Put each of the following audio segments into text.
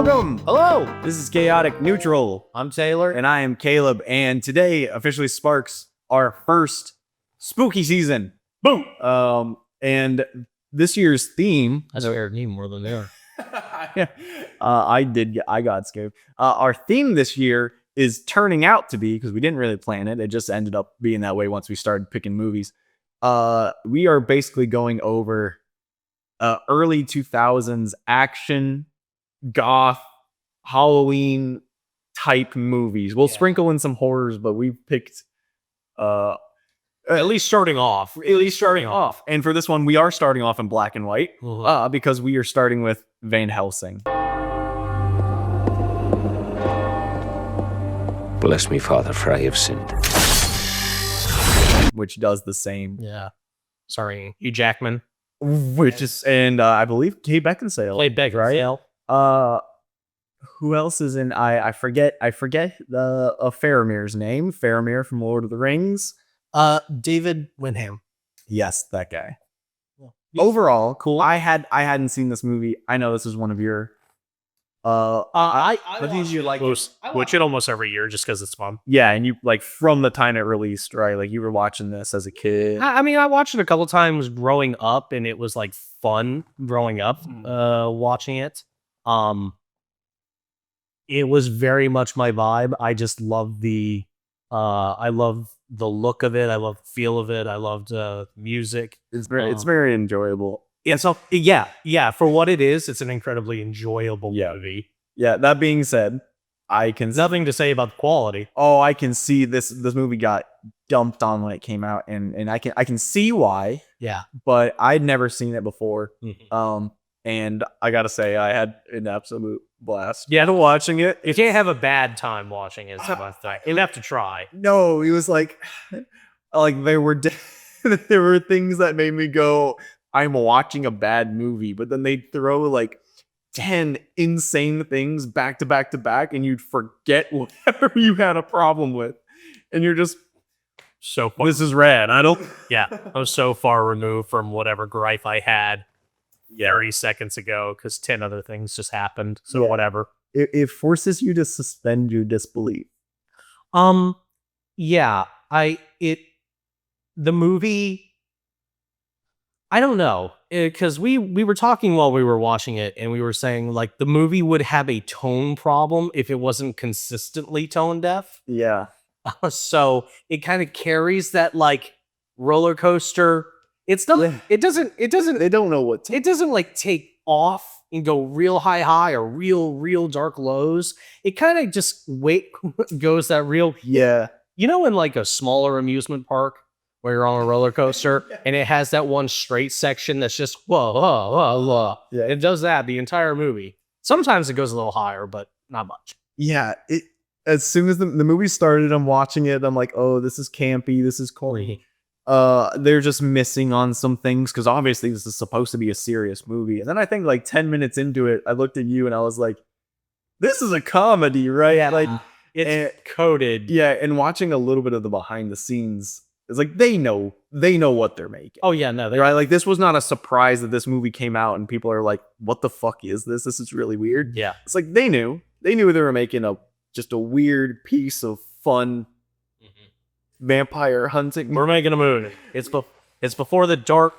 Welcome! Hello, This is Chaotic Neutral, I'm Taylor. and I am Caleb, and today officially sparks our first spooky season. Boom! And this year's theme... I scared me more than they are. I got scared. Our theme this year is turning out to be, because we didn't really plan it, it just ended up being that way once we started picking movies. We are basically going over early 2000s action, goth, Halloween type movies. We'll sprinkle in some horrors, but we've picked at least starting off. And for this one, we are starting off in black and white because we are starting with Van Helsing. Bless me, Father, for I have sinned. Which does the same. Yeah. Sorry, Hugh Jackman. Which is, and I believe Kate Beckinsale Played Beckinsale. Right? Who else is in? I forget the Faramir's name. Faramir from Lord of the Rings. David Wenham. Yes, that guy. Yeah. Overall, cool. I hadn't seen this movie. I know this is one of your. I think you like watch it almost every year just because it's fun. Yeah, and you like from the time it released, right? Like you were watching this as a kid. I mean, I watched it a couple times growing up, and it was like fun growing up watching it. It was very much my vibe. I just love I love the look of it. I love the feel of it. I loved music. It's very enjoyable. Yeah, so yeah, for what it is, it's an incredibly enjoyable movie. Yeah, that being said, Nothing to say about the quality. Oh, I can see this movie got dumped on when it came out, and I can see why. Yeah. But I'd never seen it before. Mm-hmm. And I gotta say, I had an absolute blast. Yeah, watching it. You can't have a bad time watching it. You'll have to try. No, it was like there were there were things that made me go, I'm watching a bad movie, but then they'd throw like 10 insane things back to back to back, and you'd forget whatever you had a problem with. And you're just so far. This is rad. I was so far removed from whatever gripe I had 30 seconds ago because 10 other things just happened. So whatever. It forces you to suspend your disbelief. Yeah. The movie, I don't know, because we were talking while we were watching it, and we were saying like the movie would have a tone problem if it wasn't consistently tone deaf. Yeah. So it kind of carries that like roller coaster. It's not. It doesn't. They don't know what. It doesn't like take off and go real high or real dark lows. It kind of just goes that real. Yeah. You know, in like a smaller amusement park where you're on a roller coaster and it has that one straight section that's just whoa. Yeah. It does that the entire movie. Sometimes it goes a little higher, but not much. Yeah. As soon as the movie started, I'm watching it. I'm like, oh, this is campy. This is corny. They're just missing on some things because obviously this is supposed to be a serious movie. And then I think like 10 minutes into it, I looked at you and I was like, this is a comedy, right? Yeah, like it's coded. Yeah, and watching a little bit of the behind the scenes, it's like they know what they're making. Oh yeah, no, right? Like this was not a surprise that this movie came out and people are like, what the fuck is this? This is really weird. Yeah. It's like they knew they were making just a weird piece of fun vampire hunting. We're making a movie. It's before the dark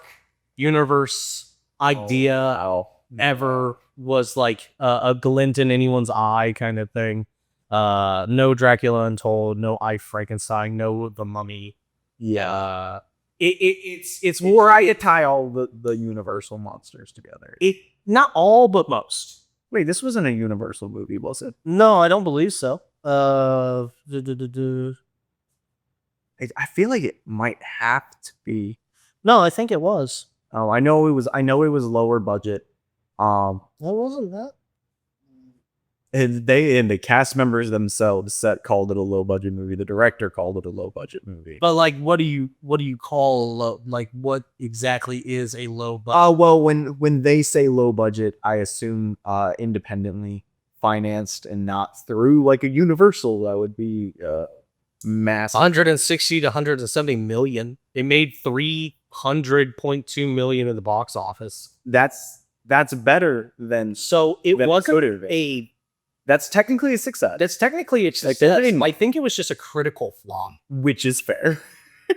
universe idea ever was like a glint in anyone's eye kind of thing. No Dracula Untold, no I Frankenstein, no The Mummy. Yeah. It's where I tie all the Universal monsters together. Not all, but most. Wait, this wasn't a Universal movie, was it? No, I don't believe so. I feel like it might have to be. No, I think it was. Oh, I know it was lower budget. What wasn't that? And the cast members themselves called it a low budget movie. The director called it a low budget movie. But like, what do you call a low? Like, what exactly is a low budget? Well, when they say low budget, I assume independently financed and not through like a Universal. That would be massive. 160 to 170 million. They made 300.2 million in the box office. That's better than so it wasn't a That's technically a success. That's technically it's Like, success. they didn't- I think it was just a critical flaw. which is fair.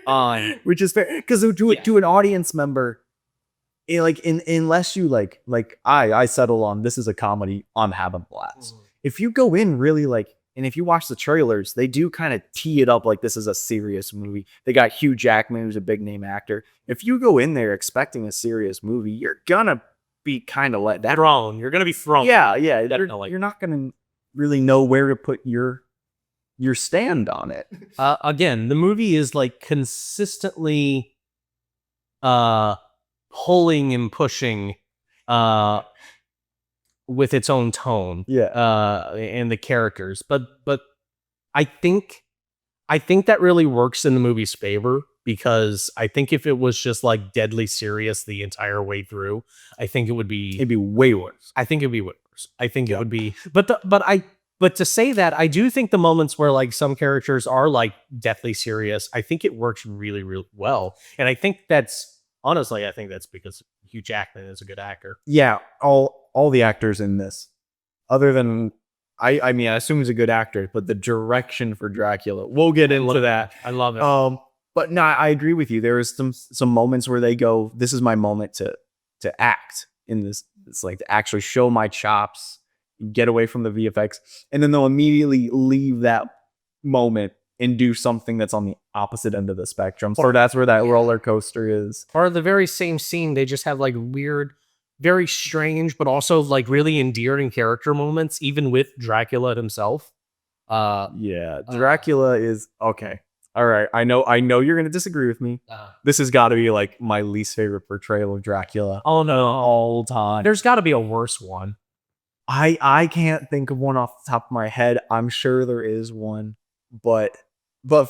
On Which is fair. Because to an audience member, unless you like I settle on this is a comedy, I'm having a blast. If you go in really and if you watch the trailers, they do kind of tee it up like this is a serious movie. They got Hugh Jackman, who's a big name actor. If you go in there expecting a serious movie, you're gonna be kind of let that. thrown. You're gonna be thrown. Yeah. Definitely. You're not gonna really know where to put your stand on it. Again, the movie is like consistently pulling and pushing with its own tone. Yeah. And the characters. But I think that really works in the movie's favor, because I think if it was just like deadly serious the entire way through, I think it would be It'd be way worse. I think it'd be worse. I think it would be but to say that, I do think the moments where like some characters are like deathly serious, I think it works really, really well. And I think that's because Hugh Jackman is a good actor. Yeah, all the actors in this, other than I mean, I assume he's a good actor, but the direction for Dracula, we'll get into that. I love it. But no, I agree with you. There is some moments where they go, "This is my moment to act in this. It's like to actually show my chops, get away from the VFX," and then they'll immediately leave that moment and do something that's on the opposite end of the spectrum. So that's where that roller coaster is. Or the very same scene, they just have like weird, very strange, but also like really endearing character moments, even with Dracula himself. Yeah, Dracula is okay. All right, I know you're gonna disagree with me. This has got to be like my least favorite portrayal of Dracula. Oh no, all time. There's got to be a worse one. I can't think of one off the top of my head. I'm sure there is one, but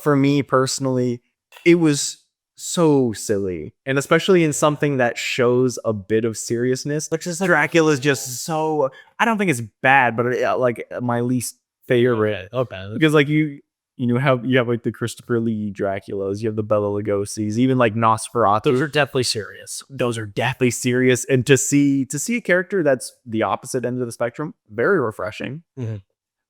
for me personally, it was so silly, and especially in something that shows a bit of seriousness. Which is like, Dracula's just so. I don't think it's bad, but like my least favorite. okay. Because like you have like the Christopher Lee Draculas, you have the Bela Lugosi's, even like Nosferatu. Those are definitely serious. Those are definitely serious, and to see a character that's the opposite end of the spectrum, very refreshing. Mm-hmm.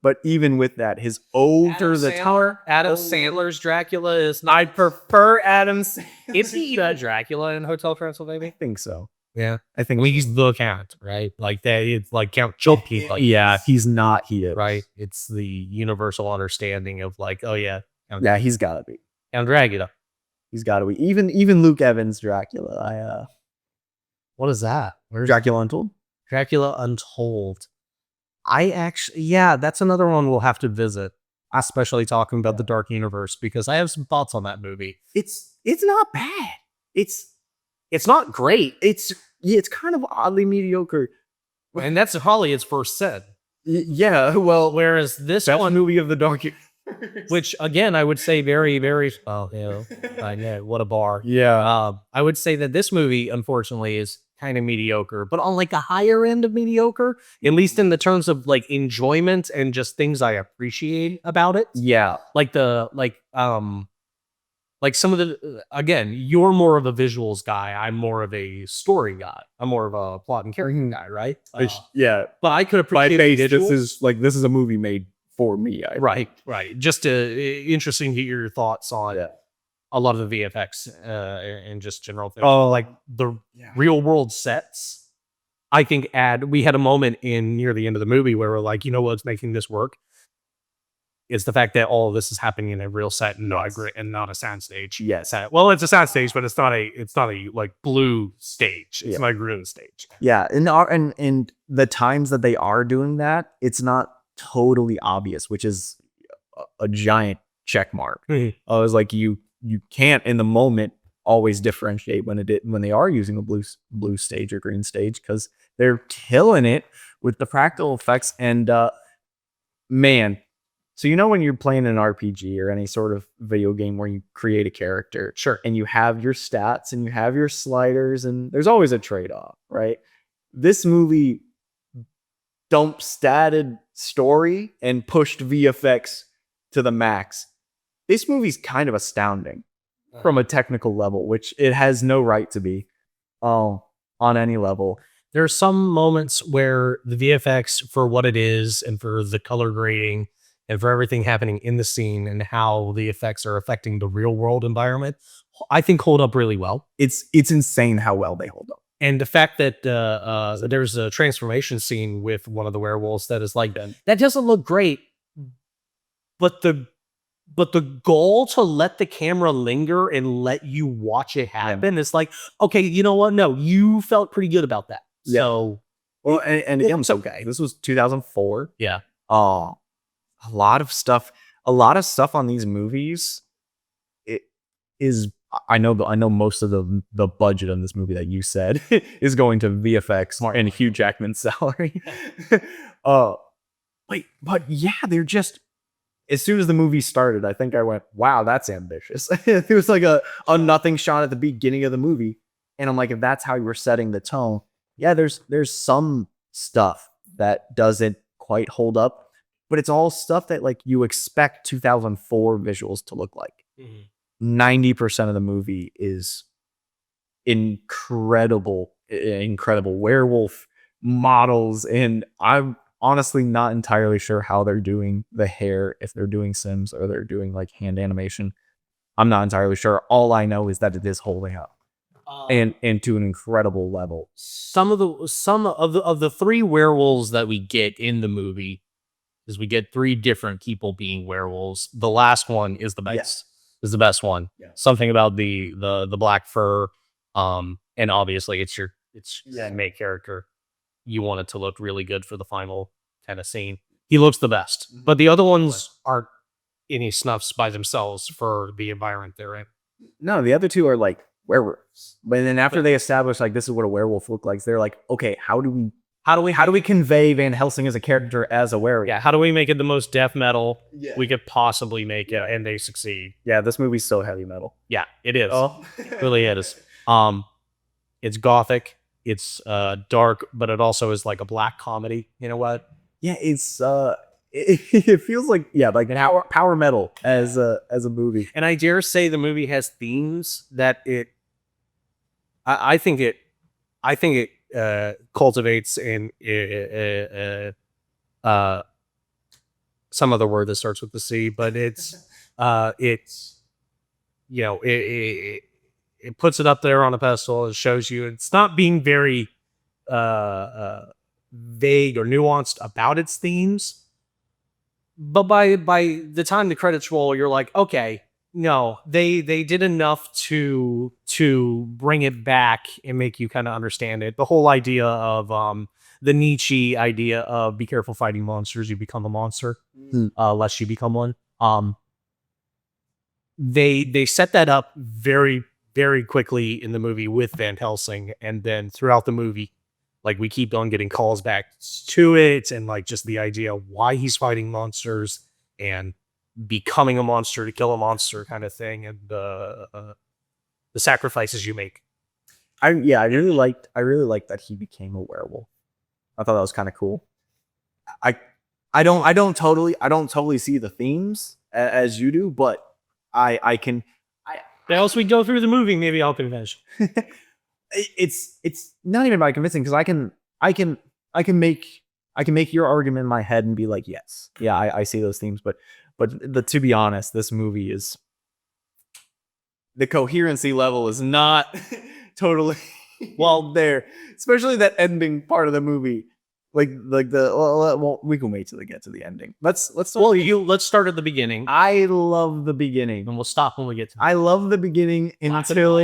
But even with that, his over the tower, Adam Sandler's Dracula is not. I prefer Adam Sandler. Is he Dracula in Hotel Transylvania? I think so. Yeah, I think he's the count, right? Like that, it's like Count Chocula. Like, yeah, he's not. He is right. It's the universal understanding of like, oh yeah, yeah, he's got to be Count Dracula. He's got to be. Even Luke Evans Dracula. What is that? Where's Dracula Untold? Dracula Untold. That's another one we'll have to visit, especially talking about the Dark Universe, because I have some thoughts on that movie. It's not bad. It's not great. It's kind of oddly mediocre. And that's probably its first set. Yeah, well, whereas this best one movie of the Dark which again I would say very, very I know, what a bar. Yeah. I would say that this movie, unfortunately, is kind of mediocre, but on like a higher end of mediocre, at least in the terms of like enjoyment and just things I appreciate about it. Yeah. Like like some of the, again, you're more of a visuals guy. I'm more of a story guy. I'm more of a plot and character guy, right? Yeah. But I could appreciate this is a movie made for me. Right. Just interesting to hear your thoughts on a lot of the VFX and just general things. Oh, like the real world sets. I think we had a moment in near the end of the movie where we're like, you know what's making this work? It's the fact that all of this is happening in a real set and not a soundstage. Yes. Well, it's a soundstage, but it's not a like blue stage. It's not a green stage. Yeah, and the times that they are doing that, it's not totally obvious, which is a giant check mark. I was like, you can't in the moment always differentiate when they are using a blue stage or green stage, because they're killing it with the practical effects. And man. So when you're playing an RPG or any sort of video game where you create a character, sure, and you have your stats and you have your sliders, and there's always a trade-off, right? This movie dumped statted story and pushed VFX to the max. This movie's kind of astounding from a technical level, which it has no right to be on any level. There are some moments where the VFX for what it is and for the color grading and for everything happening in the scene and how the effects are affecting the real world environment, I think hold up really well. It's insane how well they hold up. And the fact that there's a transformation scene with one of the werewolves that is like that doesn't look great, but the goal to let the camera linger and let you watch it happen is like, okay, you know what? No, you felt pretty good about that. Yeah. So, Well, and again, so okay, this was 2004. yeah, A lot of stuff on these movies. It is. I know most of the budget on this movie that you said is going to VFX and Hugh Jackman's salary. But yeah, they're just. As soon as the movie started, I think I went, "Wow, that's ambitious." It was like a nothing shot at the beginning of the movie, and I'm like, if that's how you were setting the tone, yeah, there's some stuff that doesn't quite hold up, but it's all stuff that like you expect 2004 visuals to look like. 90% of the movie is incredible werewolf models, and I'm honestly not entirely sure how they're doing the hair, if they're doing Sims or they're doing like hand animation. I'm not entirely sure. All I know is that it is holding up and to an incredible level. some of the three werewolves that we get in the movie is we get three different people being werewolves. The last one is the best. Yes. Is the best one. Yeah. Something about the black fur, and obviously it's your main character. You want it to look really good for the final kind of scene. He looks the best, but the other ones aren't any snuffs by themselves for the environment they're in. No, the other two are like werewolves. But then after they establish like this is what a werewolf looks like, they're like, okay, how do we convey Van Helsing as a character as a werewolf? Yeah, how do we make it the most death metal we could possibly make it, and they succeed. Yeah, this movie's so heavy metal. Yeah, it is. Oh. It really is. It's gothic. It's dark, but it also is like a black comedy. You know what? Yeah, it's it feels like like power metal as a movie. And I dare say the movie has themes that I think it cultivates in some other word that starts with the C, but it's it puts it up there on a pedestal. It shows you it's not being very vague or nuanced about its themes, but by the time the credits roll, you're like, okay, no, they did enough to bring it back and make you kind of understand it. The whole idea of the Nietzsche idea of be careful fighting monsters, you become a monster, lest you become one. They set that up very, very quickly in the movie with Van Helsing, and then throughout the movie, like we keep on getting calls back to it, and like just the idea of why he's fighting monsters and becoming a monster to kill a monster kind of thing, and the sacrifices you make. I really liked that he became a werewolf. I thought that was kind of cool. I don't totally see the themes as you do, but I can. Else we go through the movie, maybe I'll convince. It's not even by convincing, because I can make your argument in my head and be like, yes, yeah, I see those themes, but to be honest, this movie is, the coherency level is not totally well there, especially that ending part of the movie. Like well, we can wait till they get to the ending. Let's start at the beginning. I love the beginning, and we'll stop when we get to I love the beginning until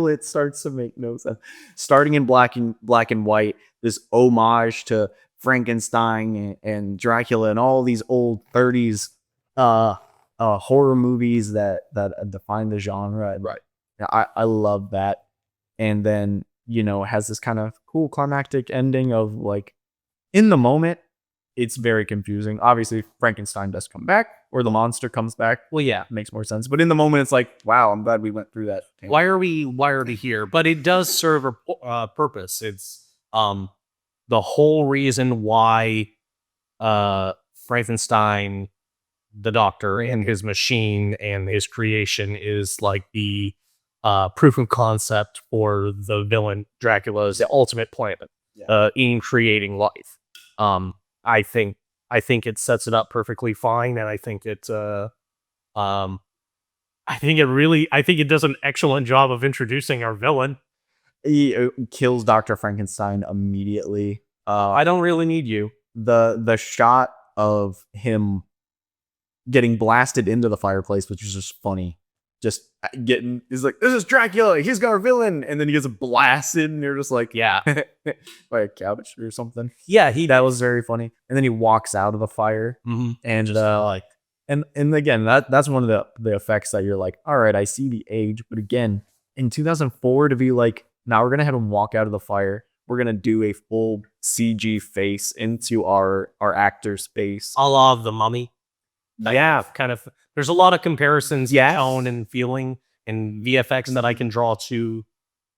it starts to make no sense. Starting in black and white, this homage to Frankenstein and Dracula and all these old 30s horror movies that define the genre. Right. I love that. And then, it has this kind of cool climactic ending of like, in the moment, it's very confusing. Obviously, Frankenstein does come back, or the monster comes back. Well, yeah, it makes more sense. But in the moment, it's like, wow, I'm glad we went through that. Why are we here? But it does serve a purpose. It's the whole reason why Frankenstein, the doctor, and his machine and his creation is like the proof of concept for the villain Dracula's ultimate plan in creating life. I think it sets it up perfectly fine, and I think um, I think it does an excellent job of introducing our villain. He kills Dr. Frankenstein immediately. I don't really need you. The shot of him getting blasted into the fireplace, which is just funny. Just he's like, this is Dracula, he's our villain, and then he gets blasted, and you're just like, Yeah, by a couch or something. yeah. That was very funny. And then he walks out of the fire, and and again, that's one of the effects that you're like, all right, I see the age, but again, in 2004 to be like, now we're gonna have him walk out of the fire. We're gonna do a full CG face into our actor's face. a la The Mummy. Yeah, Kind of. There's a lot of comparisons, Yes. tone and feeling and VFX that I can draw to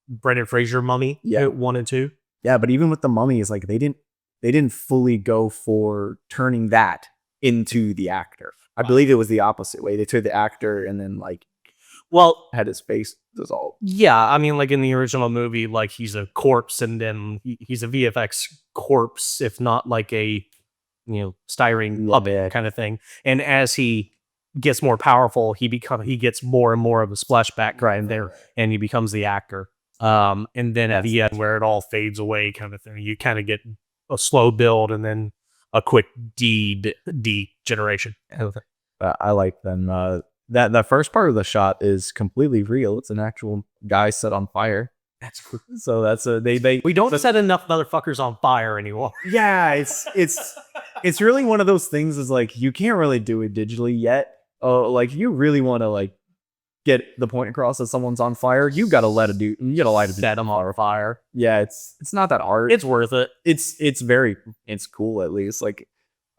Brendan Fraser Mummy. Yeah. 1 and 2. yeah, but even with the Mummy, it's like they didn't fully go for turning that into the actor. I believe it was the opposite way. They took the actor and then like Well, had his face dissolved. yeah, I mean, like in the original movie, like he's a corpse, and then he's a VFX corpse, if not like a styrene puppet kind of thing. And as he gets more powerful, he gets more and more of a splashback right there, and he becomes the actor. And then at the end, where it all fades away, kind of thing, you kind of get a slow build and then a quick degeneration. I like them. That first part of the shot is completely real. It's an actual guy set on fire. That's cool. So that's We don't set enough motherfuckers on fire anymore. yeah, it's really one of those things is like you can't really do it digitally yet. Like you really want to like get the point across that someone's on fire, you gotta light a Set them on fire. Yeah, it's not that hard. It's worth it. It's cool at least. Like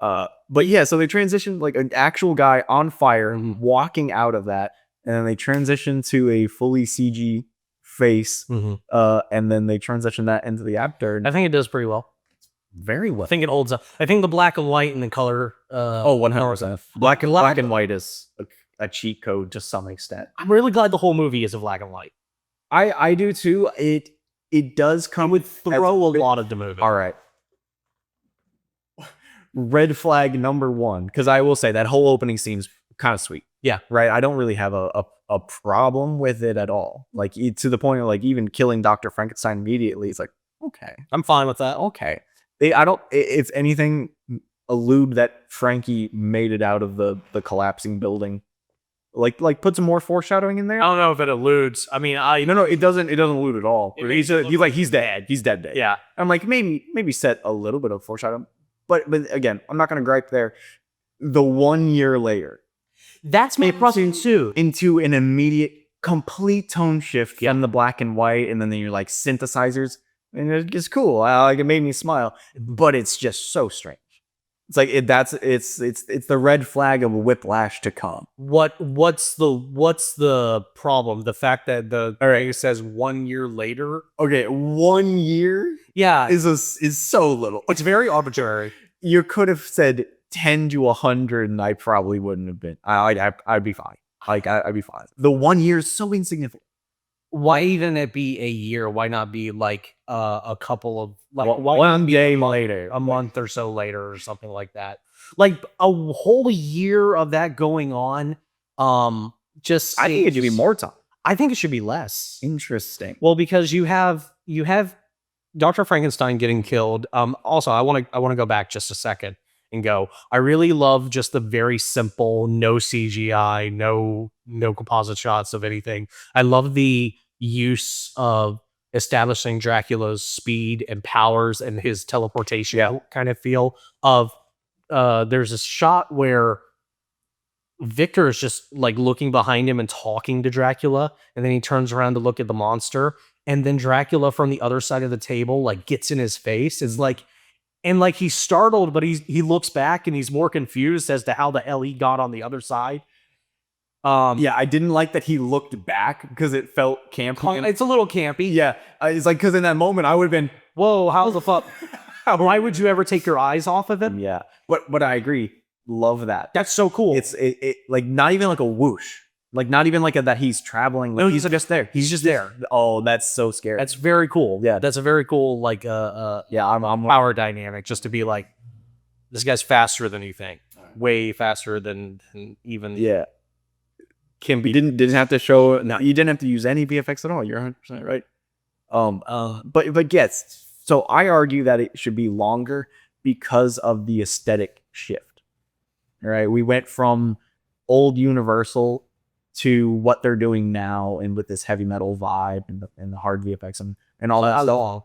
but yeah, so they transitioned like an actual guy on fire walking out of that, and then they transition to a fully CG face, and then they transition that into the actor. I think it does pretty well. Very well. I think it holds up. I think the black and white and the color. 100%. Black and white is a cheat code to some extent. I'm really glad the whole movie is a black and white. I do too. It does come with Throw a lot of the movie. All right. Red flag number 1, because I will say that whole opening scene's kind of sweet. Yeah. Right. I don't really have a problem with it at all. Like to the point of like even killing Dr. Frankenstein immediately. It's like, okay, I'm fine with that. okay. If anything, allude that Frankie made it out of the collapsing building. Like put some more foreshadowing in there. I don't know if it alludes. I mean, No, it doesn't allude at all. He's dead. He's dead. Yeah. I'm like, maybe set a little bit of foreshadowing. But again, I'm not gonna gripe there. The 1 year later. That's my question too. Into an immediate complete tone shift from the black and white, and then you're like synthesizers. And it's cool. Like it made me smile. But it's just so strange. It's like it's the red flag of a whiplash to come. What's the problem? The fact that it says 1 year later. Okay, 1 year Yeah, is so little. it's very arbitrary. You could have said 10 to 100, and I probably wouldn't have been. I'd be fine. Like I'd be fine. The 1 year is so insignificant. Why even it be a year? Why not be like a couple of like One day later, a month or so later, or something like that? Like a whole year of that going on. Just I think it should be more time. I think it should be less. Interesting. Well, because you have Dr. Frankenstein getting killed. Also, I want to go back just a second and go. I really love just the very simple, no CGI, no composite shots of anything. I love the use of establishing Dracula's speed and powers and his teleportation kind of feel of. There's a shot where Victor is just like looking behind him and talking to Dracula, and then he turns around to look at the monster, and then Dracula from the other side of the table like gets in his face. Is like, and like he's startled, but he looks back and he's more confused as to how the hell he got on the other side. Yeah, I didn't like that he looked back because it felt campy. It's a little campy. Yeah, it's like because in that moment I would have been, whoa, how the fuck? Why would you ever take your eyes off of him? yeah. But I agree. Love that. That's so cool. It's like not even like a whoosh. Like not even like that he's traveling. Like, No, he's just there. He's just there. Oh, that's so scary. That's very cool. Yeah. That's a very cool like yeah, I'm power dynamic, just to be like, this guy's faster than you think, way faster than even. yeah. Kim didn't have to show. No, you didn't have to use any VFX at all. You're 100% right. But yes. So I argue that it should be longer because of the aesthetic shift. All right, we went from old Universal to what they're doing now, and with this heavy metal vibe and the hard VFX and all that How stuff. long?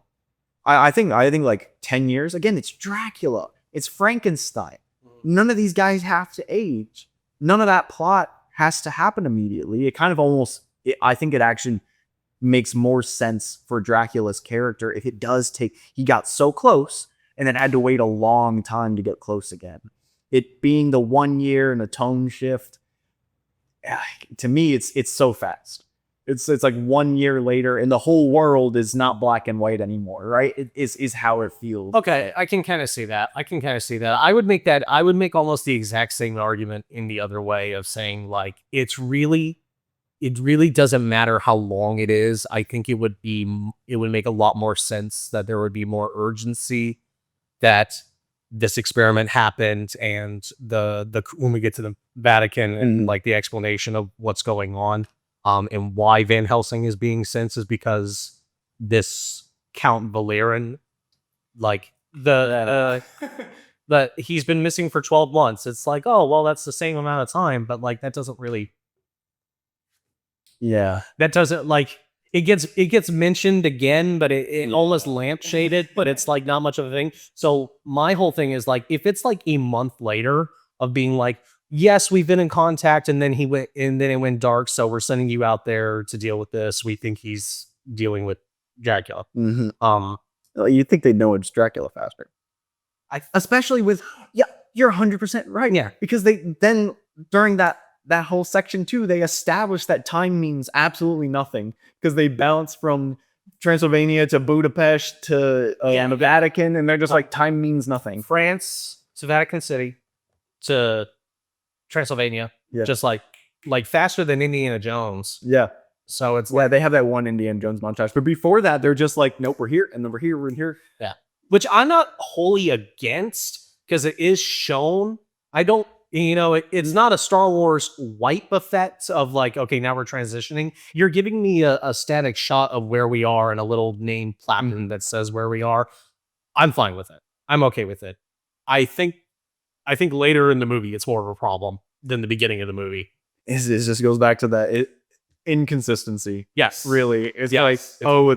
I think like 10 years. Again, it's Dracula. It's Frankenstein. None of these guys have to age. None of that plot has to happen immediately. It kind of almost, I think it actually makes more sense for Dracula's character if it does take, he got so close and then had to wait a long time to get close again. It being the 1 year and a tone shift, to me, it's so fast. It's like 1 year later and the whole world is not black and white anymore, right? It is how it feels. Okay, I can kind of see that. I would make almost the exact same argument in the other way of saying like it really doesn't matter how long it is. I think it would make a lot more sense that there would be more urgency that this experiment happened, and the when we get to the Vatican and like the explanation of what's going on, and why Van Helsing is being sent is because this Count Valerin, like the he's been missing for 12 months. It's like, oh well, that's the same amount of time, but like that doesn't really. Yeah, that doesn't like it gets mentioned again, but it almost lampshaded, but it's like not much of a thing. So my whole thing is like, if it's like a month later of being like, yes, we've been in contact, and then it went dark, so we're sending you out there to deal with this. We think he's dealing with Dracula. Mm-hmm. You'd think they'd know it's Dracula faster. Especially with, yeah, you're 100% right. Yeah, because they then during that whole section 2, they established that time means absolutely nothing because they bounce from Transylvania to Budapest to the Vatican, and they're just like, time means nothing. France to Vatican City to Transylvania, just like faster than Indiana Jones. Yeah. So it's they have that one Indiana Jones montage, but before that, they're just like, nope, we're here, and then we're here. Yeah, which I'm not wholly against because it is shown. I don't. It's not a Star Wars wipe effect of like, okay, now we're transitioning. You're giving me a static shot of where we are and a little name placard that says where we are. I'm fine with it. I'm okay with it. I think later in the movie, it's more of a problem than the beginning of the movie. It just goes back to that inconsistency. Yes. Really. It's like,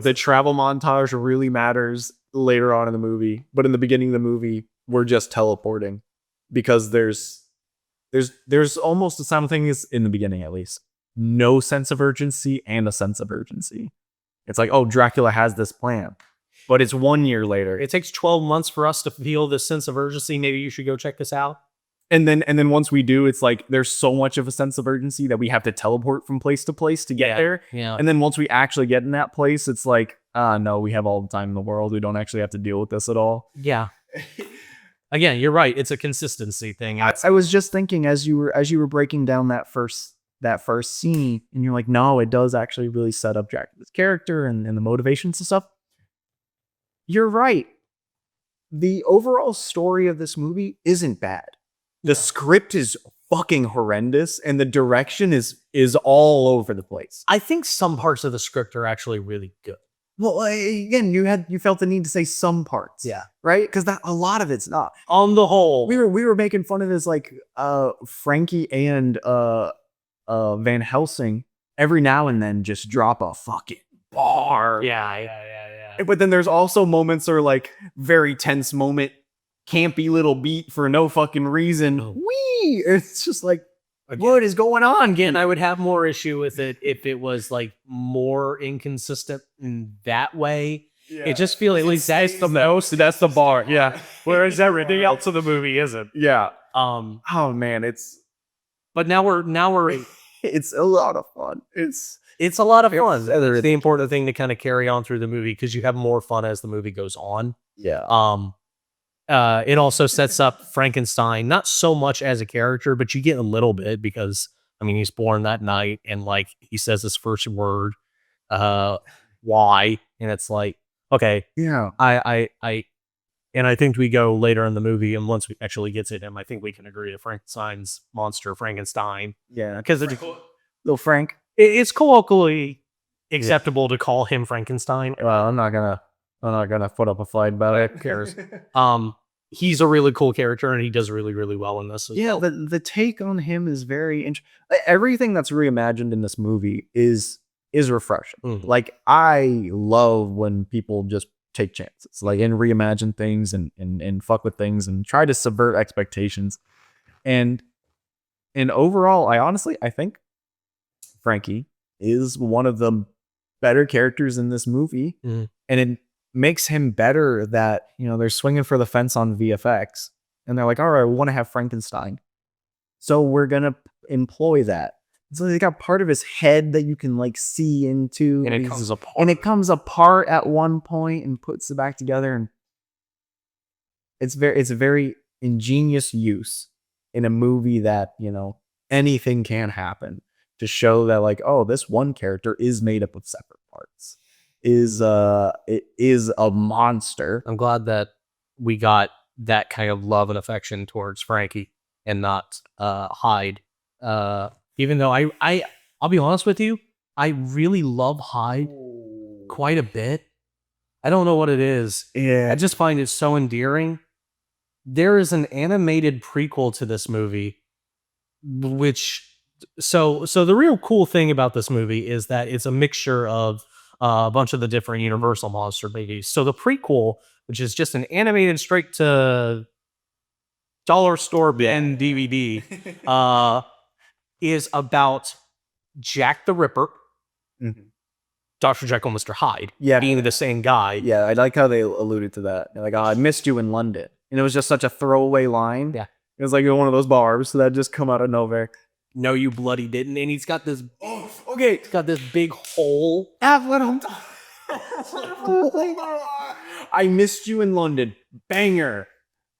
the travel montage really matters later on in the movie. But in the beginning of the movie, we're just teleporting because there's almost the same thing as in the beginning, at least. No sense of urgency and a sense of urgency. It's like, oh, Dracula has this plan. But it's 1 year later. It takes 12 months for us to feel this sense of urgency. Maybe you should go check this out. And then once we do, it's like there's so much of a sense of urgency that we have to teleport from place to place to get there. Yeah. And then once we actually get in that place, it's like, no, we have all the time in the world. We don't actually have to deal with this at all. Yeah. Again, you're right. It's a consistency thing. I was just thinking as you were breaking down that first scene, and you're like, no, it does actually really set up Dracula's character and the motivations and stuff. You're right. The overall story of this movie isn't bad. The script is fucking horrendous, and the direction is all over the place. I think some parts of the script are actually really good. Well, again, you felt the need to say some parts, right? Because a lot of it's not. On the whole, we were making fun of this, like Frankie and Van Helsing every now and then just drop a fucking bar. Yeah. But then there's also moments that are like very tense moment, campy little beat for no fucking reason. Whee! It's just like, what is going on? Again, I would have more issue with it if it was like more inconsistent in that way. Yeah. It just feels, at least that's the most, that's the bar. Yeah. Whereas everything else of the movie isn't. Yeah. Oh man, but now we're it's a lot of fun. It's a lot of fun. It's the important thing to kind of carry on through the movie because you have more fun as the movie goes on. Yeah. It also sets up Frankenstein, not so much as a character, but you get a little bit because I mean, he's born that night, and like he says his first word, why, and it's like, okay, Yeah. and I think we go later in the movie, and once we actually get to him, I think we can agree that Frankenstein's monster, Frankenstein, Yeah. because Little Frank. it's colloquially acceptable to call him Frankenstein. Well, I'm not gonna put up a fight about it. Who cares? He's a really cool character, and he does really, really well in this. Yeah, the take on him is very interesting. Everything that's reimagined in this movie is refreshing. Mhm. Like, I love when people just take chances, like, and reimagine things and fuck with things and try to subvert expectations. And overall, I think Frankie is one of the better characters in this movie, Mhm. and it makes him better that, they're swinging for the fence on VFX, and they're like, all right, we want to have Frankenstein, so we're gonna employ that. So they got part of his head that you can like see into, And it comes apart. and it comes apart at one point and puts it back together, and it's a very ingenious use in a movie that, anything can happen, to show that, like, oh, this one character is made up of separate parts, it is a monster. I'm glad that we got that kind of love and affection towards Frankie and not Hyde. Even though I'll be honest with you, I really love Hyde quite a bit. I don't know what it is. Yeah. I just find it so endearing. There is an animated prequel to this movie, which so the real cool thing about this movie is that it's a mixture of a bunch of the different Universal monster movies. So the prequel, which is just an animated straight to dollar store bin DVD, is about Jack the Ripper, Dr. Jekyll and Mr. Hyde, Yeah. being the same guy. Yeah, I like how they alluded to that. They're like, oh, I missed you in London. And it was just such a throwaway line. Yeah. It was like one of those barbs that just come out of nowhere. No, you bloody didn't. And he's got this Okay. he's got this big hole. That's what I'm I missed you in London. Banger.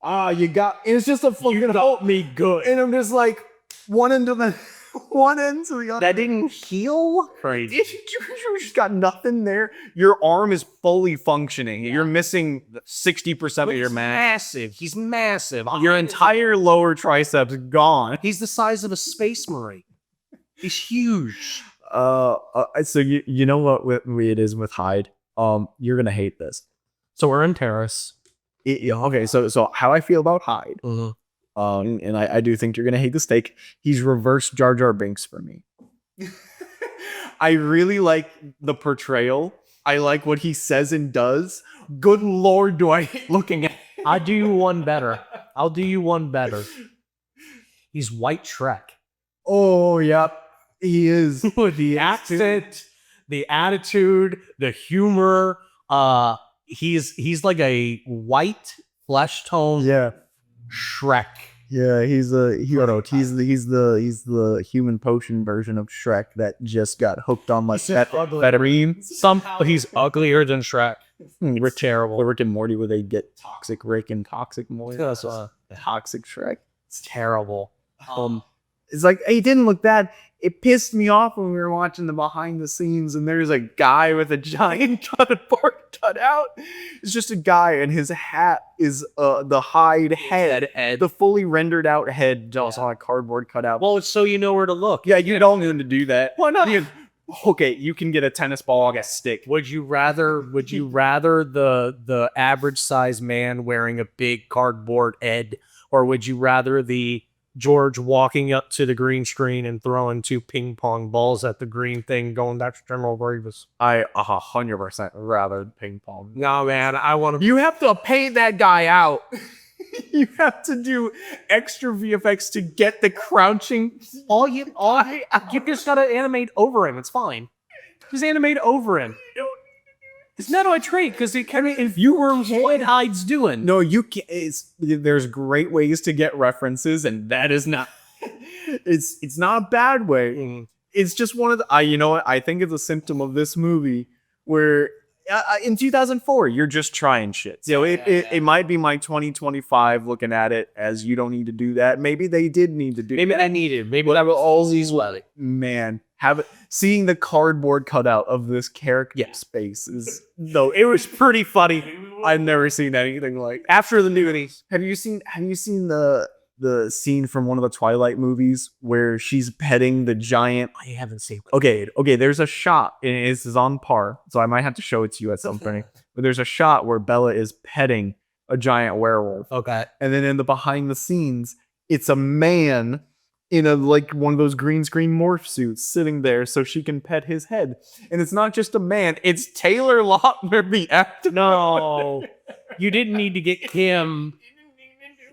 You got, it's just a fucking Help me good. And I'm just like, one end to the other. That didn't heal? Crazy. You just got nothing there. Your arm is fully functioning. You're missing 60% of your He's mass. massive. He's massive. Your entire lower triceps gone. He's the size of a space marine. He's huge. So you know what it is with Hyde. You're gonna hate this. So we're in Terrace. Okay, so how I feel about Hyde. And I do think you're gonna hate the steak. He's reverse Jar Jar Binks for me. I really like the portrayal. I like what he says and does. Good Lord, do I hate looking at him. I'll do you one better. He's White Shrek. Oh, yep. He is. The accent, the attitude, the humor. He's like a white flesh tone Yeah. Shrek. Yeah, he's the human potion version of Shrek that just got hooked on methamphetamine. Somehow he's uglier than Shrek. We're terrible. Rick and Morty, where they get toxic Rick and toxic Morty. That's, Toxic Shrek. It's terrible. It's like, he didn't look bad. It pissed me off when we were watching the behind the scenes, and there's a guy with a giant cardboard cutout. It's just a guy, and his hat is the Hyde head, the fully rendered out head, just on a cardboard cutout. Well, it's so you know where to look. Yeah, you don't need to do that. Why not? Okay, you can get a tennis ball, a stick. Would you rather the average size man wearing a big cardboard head, or would you rather the George walking up to the green screen and throwing 2 ping pong balls at the green thing going, that's General Grievous? I 100% rather ping pong. No, man, I want to. You have to paint that guy out. You have to do extra VFX to get the crouching. You just gotta animate over him. It's fine. Just animate over him. It's not a trait because if you were what Hyde's doing. No, you can't. There's great ways to get references, and that is not. It's not a bad way. It's just one of the. You know what? I think it's a symptom of this movie where in 2004, you're just trying shit. So it might be my 2025 looking at it as you don't need to do that. Maybe they did need to do. Maybe I needed. Maybe that was all these well. Man, seeing the cardboard cutout of this character space is though it was pretty funny. I've never seen anything like After the nudity. Have you seen the scene from one of the Twilight movies where she's petting the giant? I haven't seen. Okay, there's a shot, and this is on par, so I might have to show it to you at some point. But there's a shot where Bella is petting a giant werewolf. Okay. And then in the behind the scenes, it's a man in a like one of those green screen morph suits sitting there so she can pet his head. And it's not just a man, it's Taylor Lautner, the actor. No, you didn't need to get him.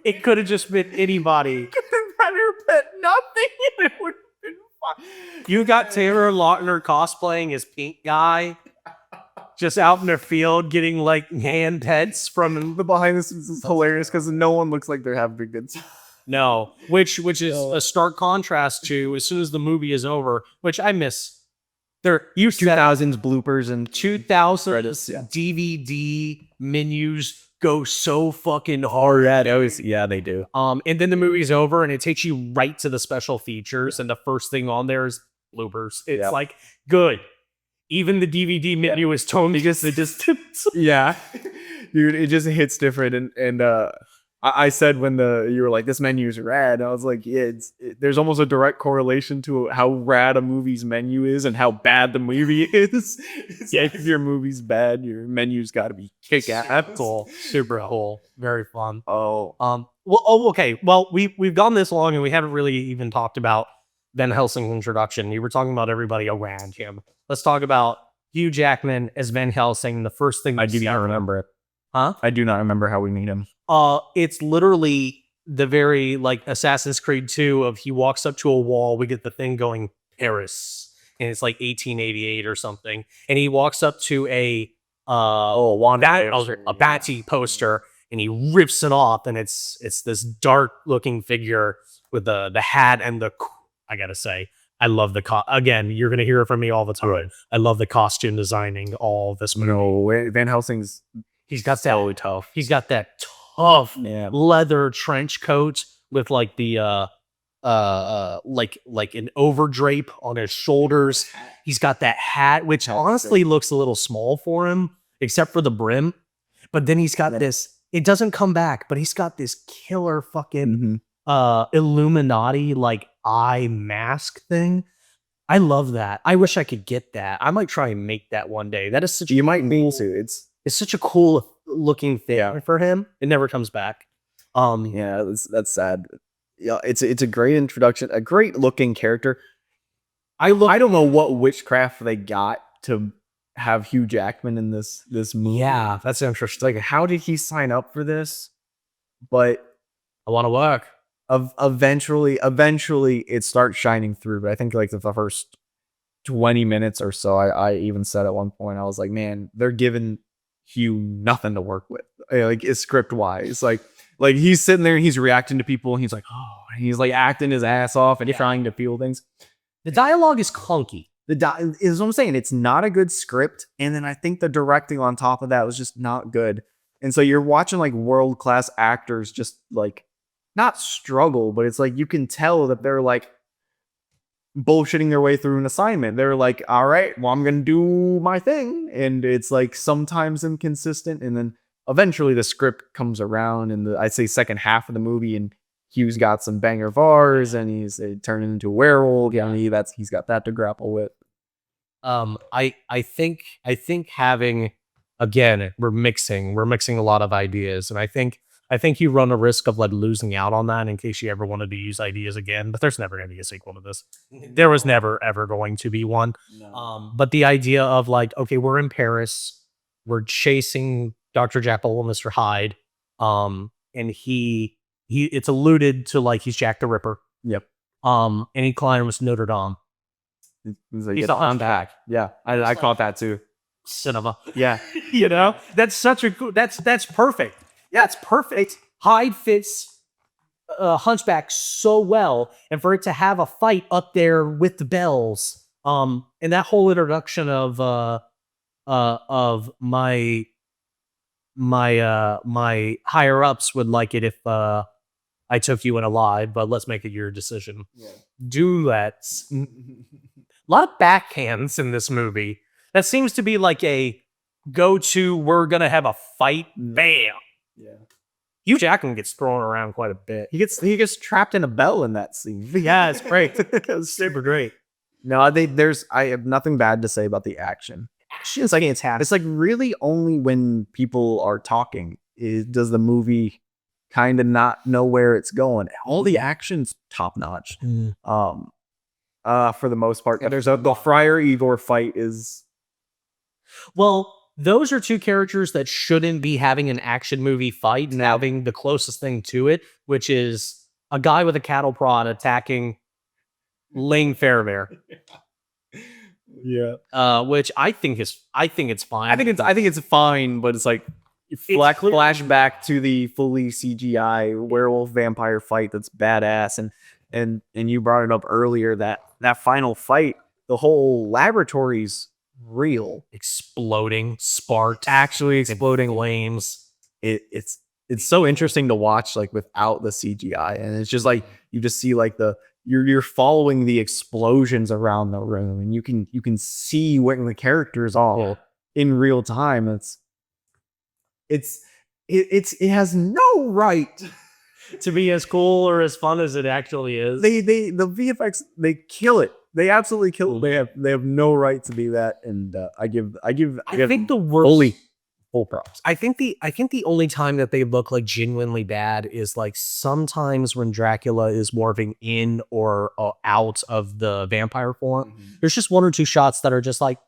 It could have just been anybody. Could have let her pet nothing, and it would have been fine. You got Taylor Lautner cosplaying as Pink Guy, just out in the field getting like hand pets from The behind the scenes is hilarious because no one looks like they're having a good time. No, which is a stark contrast to as soon as the movie is over, which I miss. There used to 2000s bloopers and 2000 credits, yeah. DVD menus go so fucking hard at it. Yeah, they do. And then the movie's over and it takes you right to the special features, and the first thing on there is bloopers. It's like good. Even the DVD menu is toned because the distance. Yeah, dude, it just hits different. And I said when you were like, this menu's rad, I was like, yeah, there's almost a direct correlation to how rad a movie's menu is and how bad the movie is. If your movie's bad, your menu's got to be kick-ass. Cool. Super cool. Very fun. Okay. Well, we've gone this long and we haven't really even talked about Van Helsing's introduction. You were talking about everybody around him. Let's talk about Hugh Jackman as Van Helsing. The first thing I do not remember it. Huh? I do not remember how we meet him. It's literally the very like Assassin's Creed 2 of he walks up to a wall, we get the thing going Paris, and it's like 1888 or something, and he walks up to a Batty poster and he rips it off, and it's this dark looking figure with the hat and I gotta say, I love again, you're gonna hear it from me all the time. Right. I love the costume designing all this movie. No, Van Helsing's he's got that totally tough. He's got that tough leather trench coat with like the like an overdrape on his shoulders. He's got that hat, which honestly looks a little small for him, except for the brim. But then he's got this. It doesn't come back, but he's got this killer fucking Illuminati like eye mask thing. I love that. I wish I could get that. I might try and make that one day. That is such. You might need to. It's such a cool looking thing for him. It never comes back. Yeah, that's sad. Yeah, it's a great introduction, a great looking character. I don't know what witchcraft they got to have Hugh Jackman in this movie. Yeah, that's interesting. Like, how did he sign up for this? But I want to work. Eventually it starts shining through. But I think like the first 20 minutes or so, I even said at one point, I was like, man, they're giving Hugh nothing to work with, like script wise. Like he's sitting there and he's reacting to people and he's like, oh, and he's like acting his ass off and trying to feel things. The dialogue is clunky. Is what I'm saying. It's not a good script, and then I think the directing on top of that was just not good. And so you're watching like world class actors just like not struggle, but it's like you can tell that they're like bullshitting their way through an assignment. They're like, all right, well, I'm gonna do my thing, and it's like sometimes inconsistent, and then eventually the script comes around in the I'd say second half of the movie, and Hugh's got some banger bars, and he's turning into a werewolf. Yeah, he's got that to grapple with. I think having, again, we're mixing a lot of ideas, and I think you run a risk of like losing out on that in case you ever wanted to use ideas again. But there's never going to be a sequel to this. There was never ever going to be one. No. But the idea of like, okay, we're in Paris, we're chasing Dr. Jekyll and Mr. Hyde, and it's alluded to like he's Jack the Ripper. Yep. And he climbs Notre Dame. He's the hunchback. Yeah, I caught that too. Cinema. Yeah. You know, that's such a cool. That's perfect. Yeah, it's perfect. Hyde fits Hunchback so well, and for it to have a fight up there with the bells, and that whole introduction of of my higher ups would like it if I took you in alive, but let's make it your decision. Yeah. Duets. A lot of backhands in this movie. That seems to be like a go-to, we're gonna have a fight, bam. Yeah. Hugh Jackman gets thrown around quite a bit. He gets trapped in a bell in that scene. Yeah, it's great. It's super great. No, I have nothing bad to say about the action. Action's like fantastic. It's like really only when people are talking does the movie kind of not know where it's going. All the action's top notch. For the most part, there's the Friar Igor fight is. Well, those are two characters that shouldn't be having an action movie fight and having the closest thing to it, which is a guy with a cattle prod attacking Lane Fairmere. Yeah. Which I think it's fine. I think it's fine, but it's like flashback to the fully CGI werewolf vampire fight that's badass, and you brought it up earlier that final fight, the whole laboratory's real, exploding, sparked, actually exploding flames. It's so interesting to watch like without the CGI, and it's just like you just see like you're following the explosions around the room, and you can see where the characters are in real time. It has no right to be as cool or as fun as it actually is. The VFX, they kill it. They absolutely kill it. They have no right to be that, and I think the worst full props. I think the only time that they look like genuinely bad is like sometimes when Dracula is morphing in or out of the vampire form. Mm-hmm. There's just one or two shots that are just like,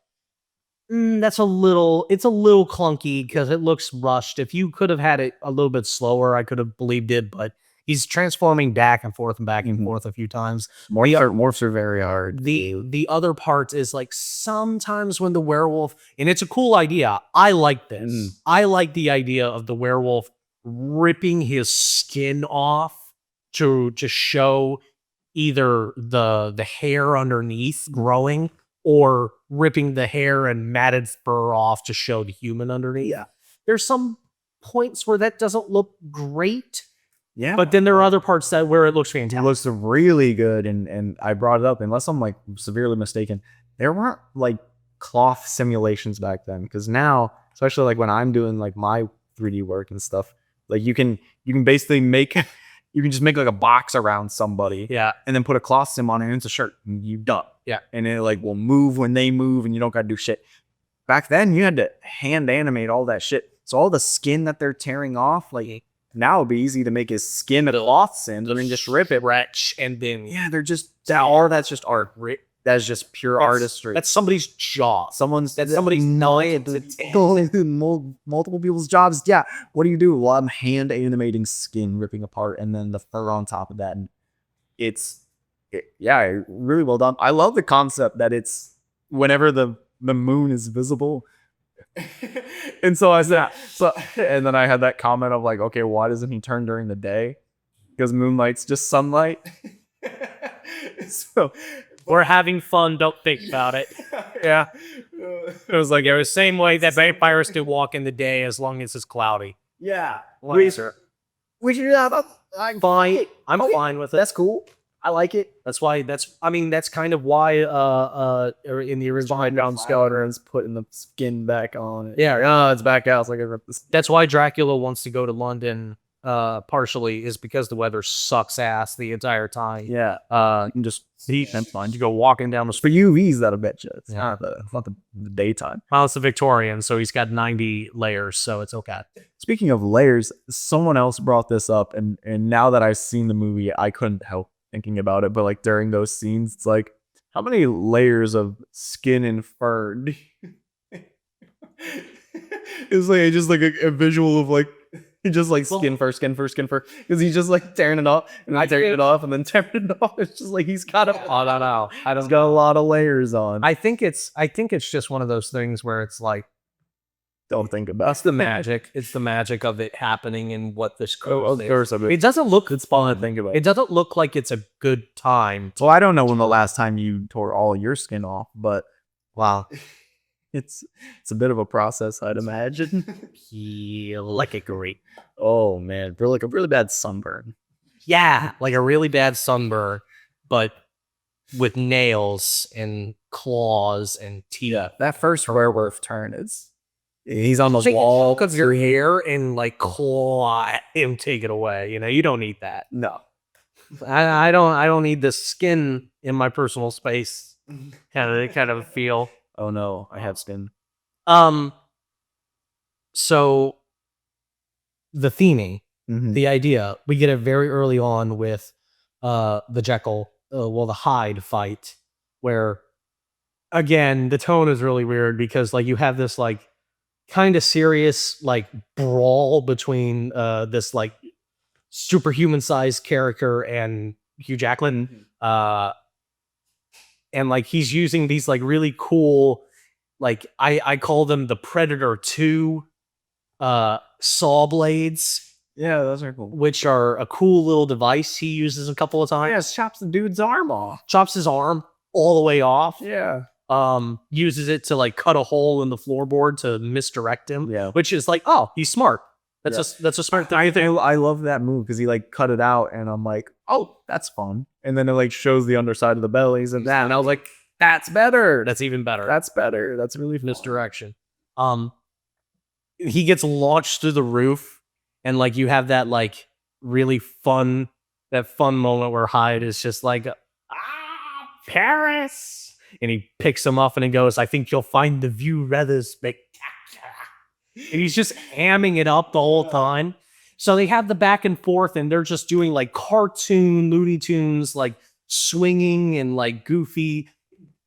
it's a little clunky because it looks rushed. If you could have had it a little bit slower, I could have believed it, but he's transforming back and forth a few times. Morphs are very hard. The other part is like sometimes when the werewolf, and it's a cool idea. I like this. I like the idea of the werewolf ripping his skin off to show either the hair underneath growing, or ripping the hair and matted fur off to show the human underneath. Yeah. There's some points where that doesn't look great. Yeah. But then there are other parts where it looks fantastic. It looks really good, and I brought it up, unless I'm like severely mistaken, there weren't like cloth simulations back then, because now, especially like when I'm doing like my 3D work and stuff, like you can basically you can just make like a box around somebody, and then put a cloth sim on it, and it's a shirt, and you done. And it like will move when they move, and you don't gotta do shit. Back then, you had to hand animate all that shit. So all the skin that they're tearing off, like now it'd be easy to make his skin a cloth sims and then just rip it, and then they're just that's just art. That's just pure artistry. That's somebody's job. Somebody's multiple people's jobs. Yeah. What do? Well, I'm hand animating skin ripping apart, and then the fur on top of that. And it's really well done. I love the concept that it's whenever the moon is visible. And so I said, and then I had that comment of like, okay, why doesn't he turn during the day? Because moonlight's just sunlight. So we're having fun. Don't think about it. Yeah. It was like, the same way that vampires do walk in the day as long as it's cloudy. Yeah. I'm fine. I'm fine with it. That's cool. I like it. That's kind of why in the original John Skeleton's putting the skin back on it. Yeah, it's back out. It's like I ripped this. That's why Dracula wants to go to London. Partially is because the weather sucks ass the entire time. Yeah. You can just see and fun. You go walking down the street. For UVs, that'll bet you. It's not the daytime. Well, it's a Victorian, so he's got 90 layers, so it's okay. Speaking of layers, someone else brought this up, and now that I've seen the movie, I couldn't help thinking about it. But like during those scenes, it's like, how many layers of skin and fur? It's like just like a visual of like. Just like skin fur, because he's just like tearing it off, and I tearing it off, and then tearing it off. It's just like he's got a I don't know. He's got a lot of layers on. I think it's just one of those things where it's like, don't think about. It's the magic. It's the magic of it happening and what this. Of course, it doesn't look. It's fun to think about. It doesn't look like it's a good time. Well, I don't know when the last time you tore all your skin off, but wow. It's a bit of a process, I'd imagine. Like a great. Oh man, for like a really bad sunburn. Yeah, like a really bad sunburn, but with nails and claws and teeth. Yeah, that first werewolf turn is he's on the Take a wall. chunk of your hair and like claw him, take it away. You don't need that. No. I don't need the skin in my personal space. Kind of feel. Oh no, I have skin. So the theming, Mhm. the idea, we get it very early on with the Jekyll, the Hyde fight, where again the tone is really weird because like you have this like kind of serious like brawl between this like superhuman sized character and Hugh Jackman. And like he's using these like really cool, like I call them the Predator 2 saw blades, Yeah, those are cool. which are a cool little device he uses a couple of times. Yeah, it chops the dude's arm off. Chops his arm all the way off. Yeah. Uses it to like cut a hole in the floorboard to misdirect him. Yeah. Which is like, oh, he's smart. Yeah. That's a smart thing. I love that move because he like cut it out and I'm like, oh, that's fun. And then it like shows the underside of the bellies and that. And I was like, that's better. That's even better. That's better. That's really fun. Misdirection. He gets launched through the roof, and like you have that like really fun moment where Hyde is just like, Paris, and he picks him up and he goes, I think you'll find the view rather spectacular. And he's just hamming it up the whole time. So they have the back and forth, and they're just doing like cartoon Looney Tunes, like swinging and like goofy.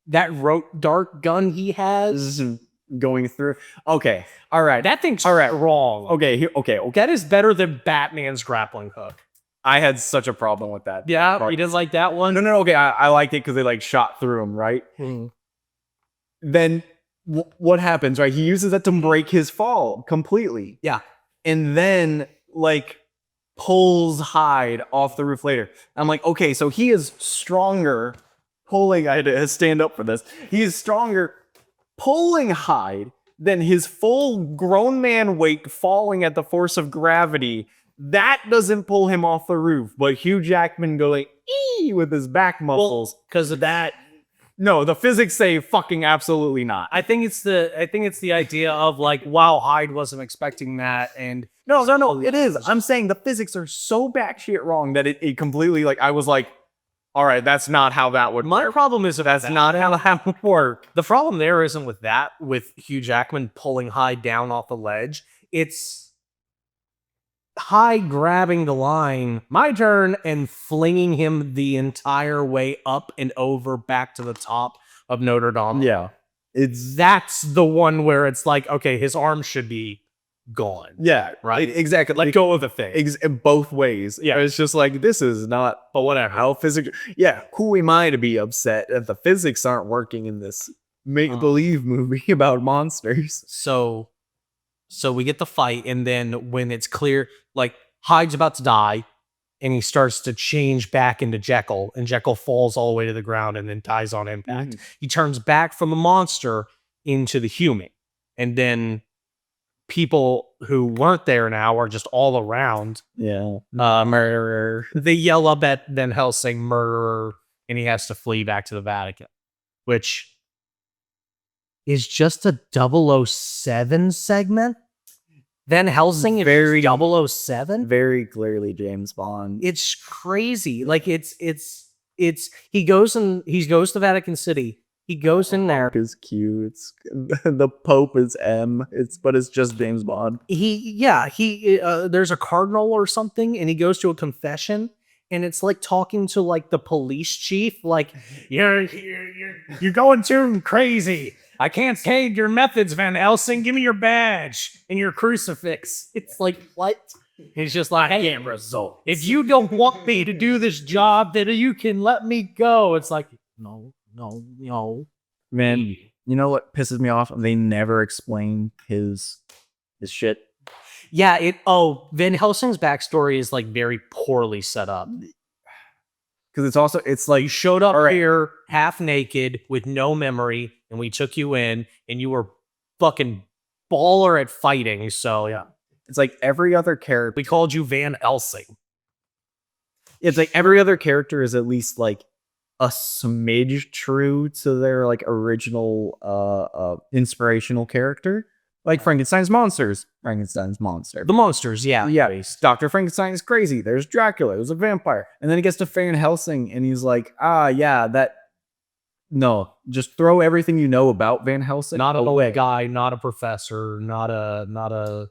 That dark gun he has. This is going through. Okay. All right. That thing's All right. wrong. Okay. Okay. That is better than Batman's grappling hook. I had such a problem with that. Yeah, part. you didn't like that one? No. Okay. I liked it because they like shot through him, right? Then what happens, right? He uses that to break his fall completely. Yeah. And then like pulls Hyde off the roof later. I'm like, okay, so he is stronger pulling. I had to stand up for this. He is stronger pulling Hyde than his full grown man weight falling at the force of gravity. That doesn't pull him off the roof, but Hugh Jackman going with his back muscles. Because of that. No, the physics say fucking absolutely not. I think it's the idea of like, wow, Hyde wasn't expecting that, and No, it is. I'm saying the physics are so batshit wrong that it completely like I was like, all right, that's not how that would my work. problem is That's not how that would work. the problem there isn't with that, with Hugh Jackman pulling Hyde down off the ledge. It's Hyde grabbing the line, my turn, and flinging him the entire way up and over back to the top of Notre Dame. Yeah. It's That's the one where it's like, okay, his arm should be gone. yeah, Right. Exactly. Let go of the thing. Both ways. Yeah. It's just like this is not But whatever. how physics. Yeah, who am I to be upset that the physics aren't working in this make-believe movie about monsters? So we get the fight, and then when it's clear, like Hyde's about to die, and he starts to change back into Jekyll, and Jekyll falls all the way to the ground and then dies on impact. He turns back from the monster into the human, and then people who weren't there now are just all around. Yeah. Murderer. They yell up at Van Helsing, murderer, and he has to flee back to the Vatican, which is just a 007 segment. Van Helsing is Very- 007. Very clearly James Bond. It's crazy. Like it's he goes to Vatican City. He goes in there. is Q. It's the Pope is M. But it's just James Bond. There's a cardinal or something, and he goes to a confession, and it's like talking to like the police chief, like you're going too crazy. I can't stand your methods, Van Helsing. Give me your badge and your crucifix. It's like, what? He's just like, hey, results. if you don't want me to do this job, then you can let me go. It's like, no. Man, you know what pisses me off? They never explain his shit. Yeah, Van Helsing's backstory is like very poorly set up. Because it's like You showed up all right. here half naked with no memory, and we took you in, and you were fucking baller at fighting. So yeah, It's like every other character. we called you Van Helsing. It's like every other character is at least like a smidge true to their like original inspirational character. Like Frankenstein's monster. The monsters, yeah. Yeah, Dr. Frankenstein is crazy. There's Dracula, who's a vampire. And then he gets to Van Helsing and he's like, just throw everything you know about Van Helsing. Not a away. guy, not a professor, not a.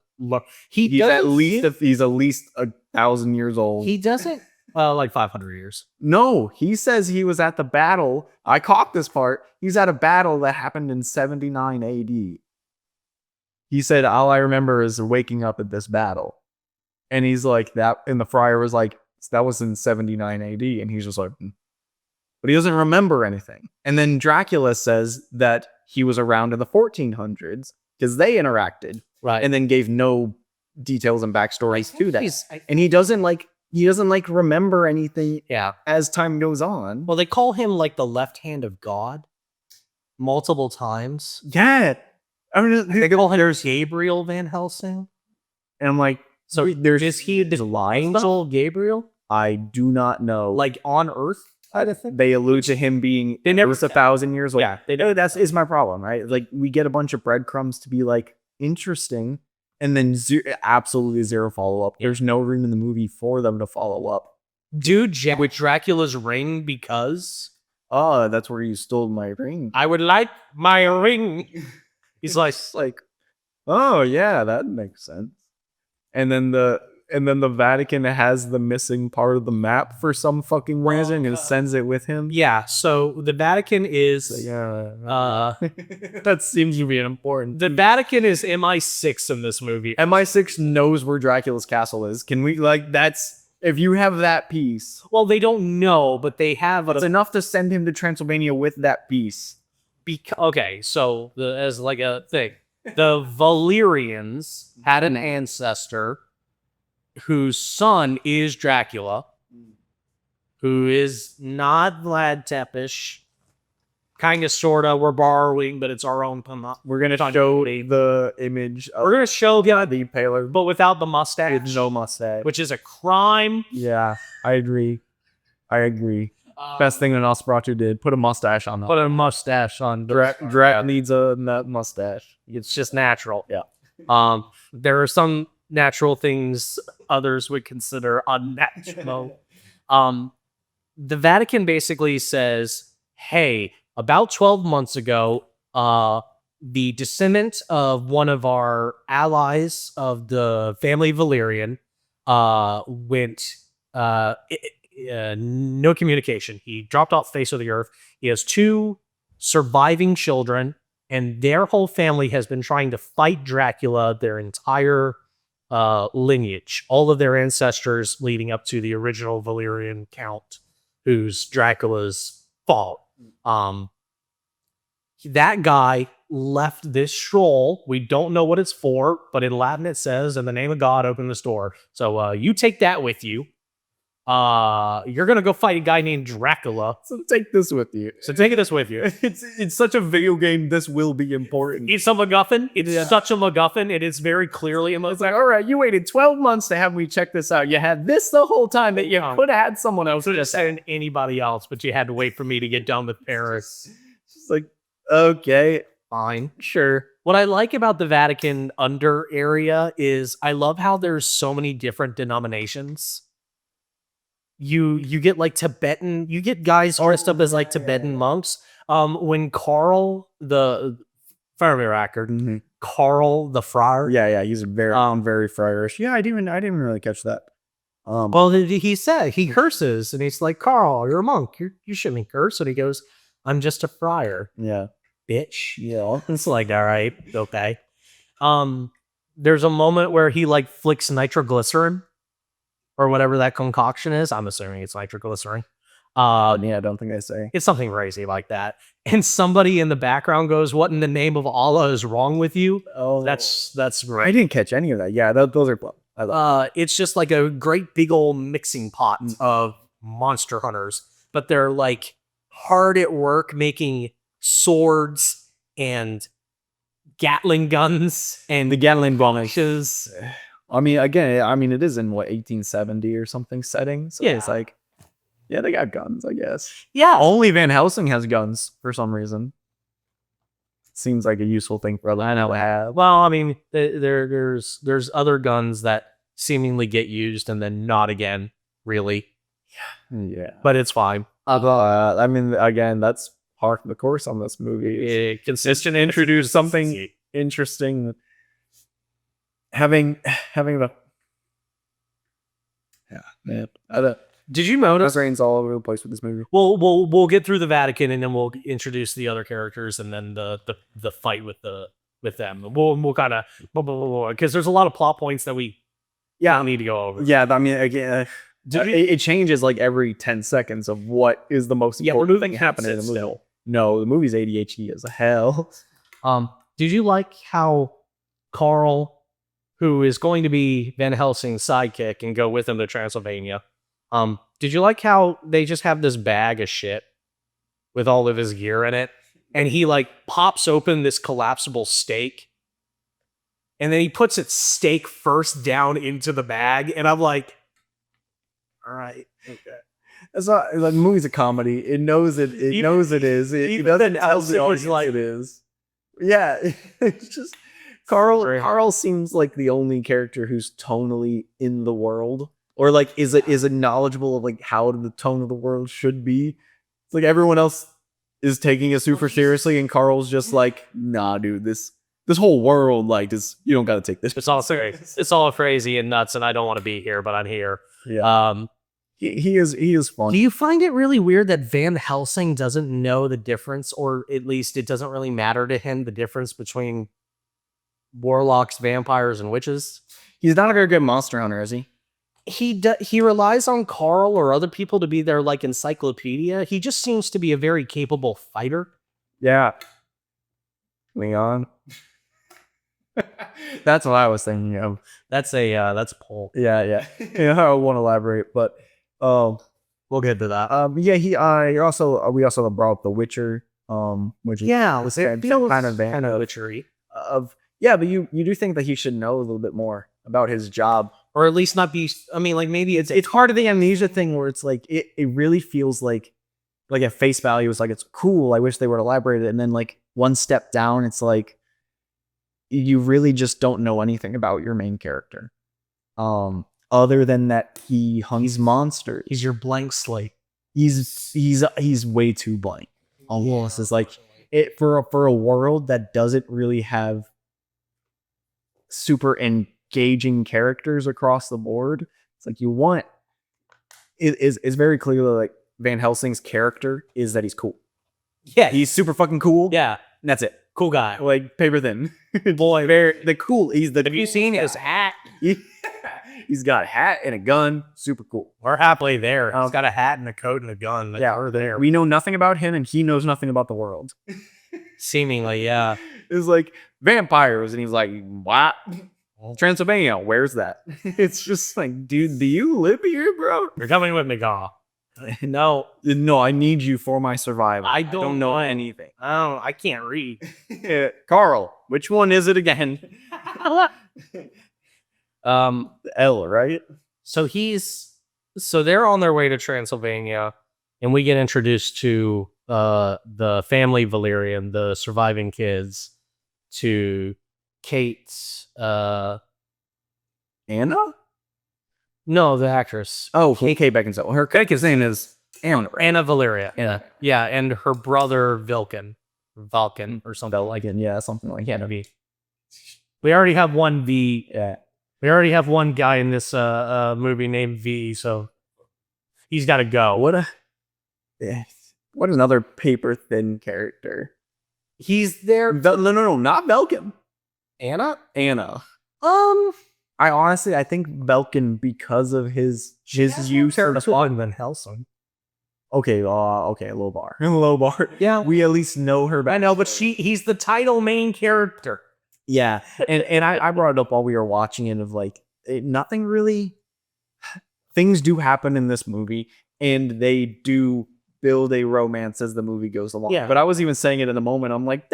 He's at least 1,000 years old. He doesn't. Like 500 years. No, he says he was at the battle. I caught this part. He's at a battle that happened in 79 AD. He said, all I remember is waking up at this battle. And he's like, that, and the friar was like, that was in 79 AD. And he's just like, but he doesn't remember anything. And then Dracula says that he was around in the 1400s because they interacted. Right. And then gave no details and backstories to that. And he doesn't remember anything as time goes on. Well, they call him like the left hand of God multiple times. Yeah. I mean, They call him Gabriel Van Helsing. and I'm like, So is he the lying? angel Gabriel? I do not know. Like on Earth? I think. They allude to him being They never 1,000 years old. Yeah, they know that's is my problem, right? Like we get a bunch of breadcrumbs to be like interesting, and then absolutely zero follow up. Yeah. There's no room in the movie for them to follow up. Dude, with Dracula's ring because Oh, that's where you stole my ring. I would like my ring. He's like, oh yeah, that makes sense. And then the Vatican has the missing part of the map for some fucking reason and sends it with him. yeah. So the Vatican is that seems to be important. the Vatican is MI6 in this movie. MI6 knows where Dracula's castle is. Can we that's if you have that piece, Well, they don't know, but they have it's enough to send him to Transylvania with that piece. okay, so as like a thing, the Valyrians had an ancestor whose son is Dracula, who is not Vlad Tepes. Kind of, sort of. We're borrowing, but it's our own. We're gonna show the image. We're gonna show the Impaler, but without the mustache, no mustache, which is a crime. Yeah, I agree. Best thing that Nosferatu did, put a mustache on. Put a mustache on. Drac needs a mustache. It's just natural. Yeah. There are some natural things others would consider unnatural. The Vatican basically says, hey, about 12 months ago, the descendant of one of our allies of the family Valyrian went no communication. He dropped off the face of the earth. He has 2 surviving children, and their whole family has been trying to fight Dracula their entire lineage. All of their ancestors leading up to the original Valyrian count, who's Dracula's fault. That guy left this scroll. We don't know what it's for, but in Latin it says, "In the name of God, open this door." So you take that with you. You're gonna go fight a guy named Dracula. So take this with you. It's such a video game. This will be important. It's a MacGuffin. It's such a MacGuffin. It is very clearly a MacGuffin. It's like, all right, you waited 12 months to have me check this out. You had this the whole time that you could have had someone else. Could have said anybody else, but you had to wait for me to get done with Paris. It's like, okay, Fine. sure. What I like about the Vatican under area is I love how there's so many different denominations. You get like Tibetan, you get guys dressed up as like Tibetan monks. When Carl the Carl the friar. Yeah, he's very friarish. Yeah, I didn't really catch that. Well, he said he curses, and he's like, "Carl, you're a monk. You shouldn't curse." And he goes, "I'm just a friar, yeah, bitch." yeah. It's like, all right, okay. There's a moment where he like flicks nitroglycerin or whatever that concoction is. I'm assuming it's nitroglycerin. Yeah, I don't think they say. It's something crazy like that. And somebody in the background goes, "What in the name of Allah is wrong with you?" Oh, That's I right. didn't catch any of that. Yeah, those are. I love. It's just like a great big old mixing pot of monster hunters. but they're like hard at work making swords and Gatling guns and The Gatling gun. bushes. I mean, again, I mean, it is in what 1870 or something setting. So it's Yeah. like, yeah, they got guns, I guess. Yeah. Only Van Helsing has guns for some reason. Seems like a useful thing for other people to have. Well, I mean, there's other guns that seemingly get used and then not again, really. Yeah, But it's fine. I mean, again, that's part of the course on this movie. Consistent Introduce something interesting. Having the man. Did you notice? Rains all over the place with this movie. We'll get through the Vatican and then we'll introduce the other characters and then the fight with them. We'll kind of because there's a lot of plot points that we don't need to go over. Yeah, I mean, again, it changes like every 10 seconds of what is the most important thing happening in the movie. Still. No, the movie's ADHD as hell. Did you like how Carl, who is going to be Van Helsing's sidekick and go with him to Transylvania, did you like how they just have this bag of shit with all of his gear in it, and he like pops open this collapsible stake, and then he puts it stake first down into the bag, and I'm like, all right, okay. It's not the movie's a comedy. It knows it. It knows it is. It doesn't tell the audience like it is. Yeah, it's just Carl seems like the only character who's tonally in the world, or like is it knowledgeable of like how the tone of the world should be. It's like everyone else is taking it super seriously, and Carl's just like, nah, dude, this whole world like this. You don't got to take this. It's all crazy and nuts, and I don't want to be here, but I'm here. Yeah. He is fun. Do you find it really weird that Van Helsing doesn't know the difference, or at least it doesn't really matter to him, the difference between warlocks, vampires, and witches? He's not a very good monster hunter, is he? He relies on Carl or other people to be their like encyclopedia. He just seems to be a very capable fighter. Yeah. Leon. That's what I was thinking of. That's a Paul. Yeah. I won't elaborate, but We'll get to that. yeah, we also brought up The Witcher, which is kind of witchery. Yeah, but you do think that he should know a little bit more about his job, or at least not be. I mean, like maybe it's part of the amnesia thing where it's like it really feels like at face value, it's like it's cool. I wish they would elaborate it, and then like one step down, it's like you really just don't know anything about your main character. Other than that, he's monsters. He's your blank slate. He's way too blank. Almost is like it for a world that doesn't really have super engaging characters across the board. It's like it's very clear that like Van Helsing's character is that he's cool. Yeah, he's super fucking cool. Yeah, and that's it. Cool guy, like paper thin. Boy, the cool. Have you seen his hat? He's got a hat and a gun. Super cool. We're happily there. He's got a hat and a coat and a gun. Yeah, we're there. We know nothing about him, and he knows nothing about the world. Seemingly, yeah. It's like vampires, and he's like, what? Transylvania, where's that? It's just like, dude, do you live here, bro? You're coming with me, Gaw. No, I need you for my survival. I don't know anything. I can't read. Carl, which one is it again? L, right? So they're on their way to Transylvania, and we get introduced to the family Valerian, the surviving kids, to Kate's Anna? No, the actress. Oh, Kate Beckinsale. Her character's name is Anna Valeria. Yeah, and her brother Vulcan or something like it. Yeah, something like that. V. We already have one V. Yeah. We already have one guy in this movie named V, so he's got to go. What another paper thin character. He's there. No, not Belkin. Anna. I think Belkin, because of his use of Van Helsing. Okay, low bar. Yeah, we at least know her. I know, but he's the title main character. Yeah, and I brought it up while we were watching it of like nothing really. Things do happen in this movie, and they do build a romance as the movie goes along. Yeah. But I was even saying it in the moment. I'm like,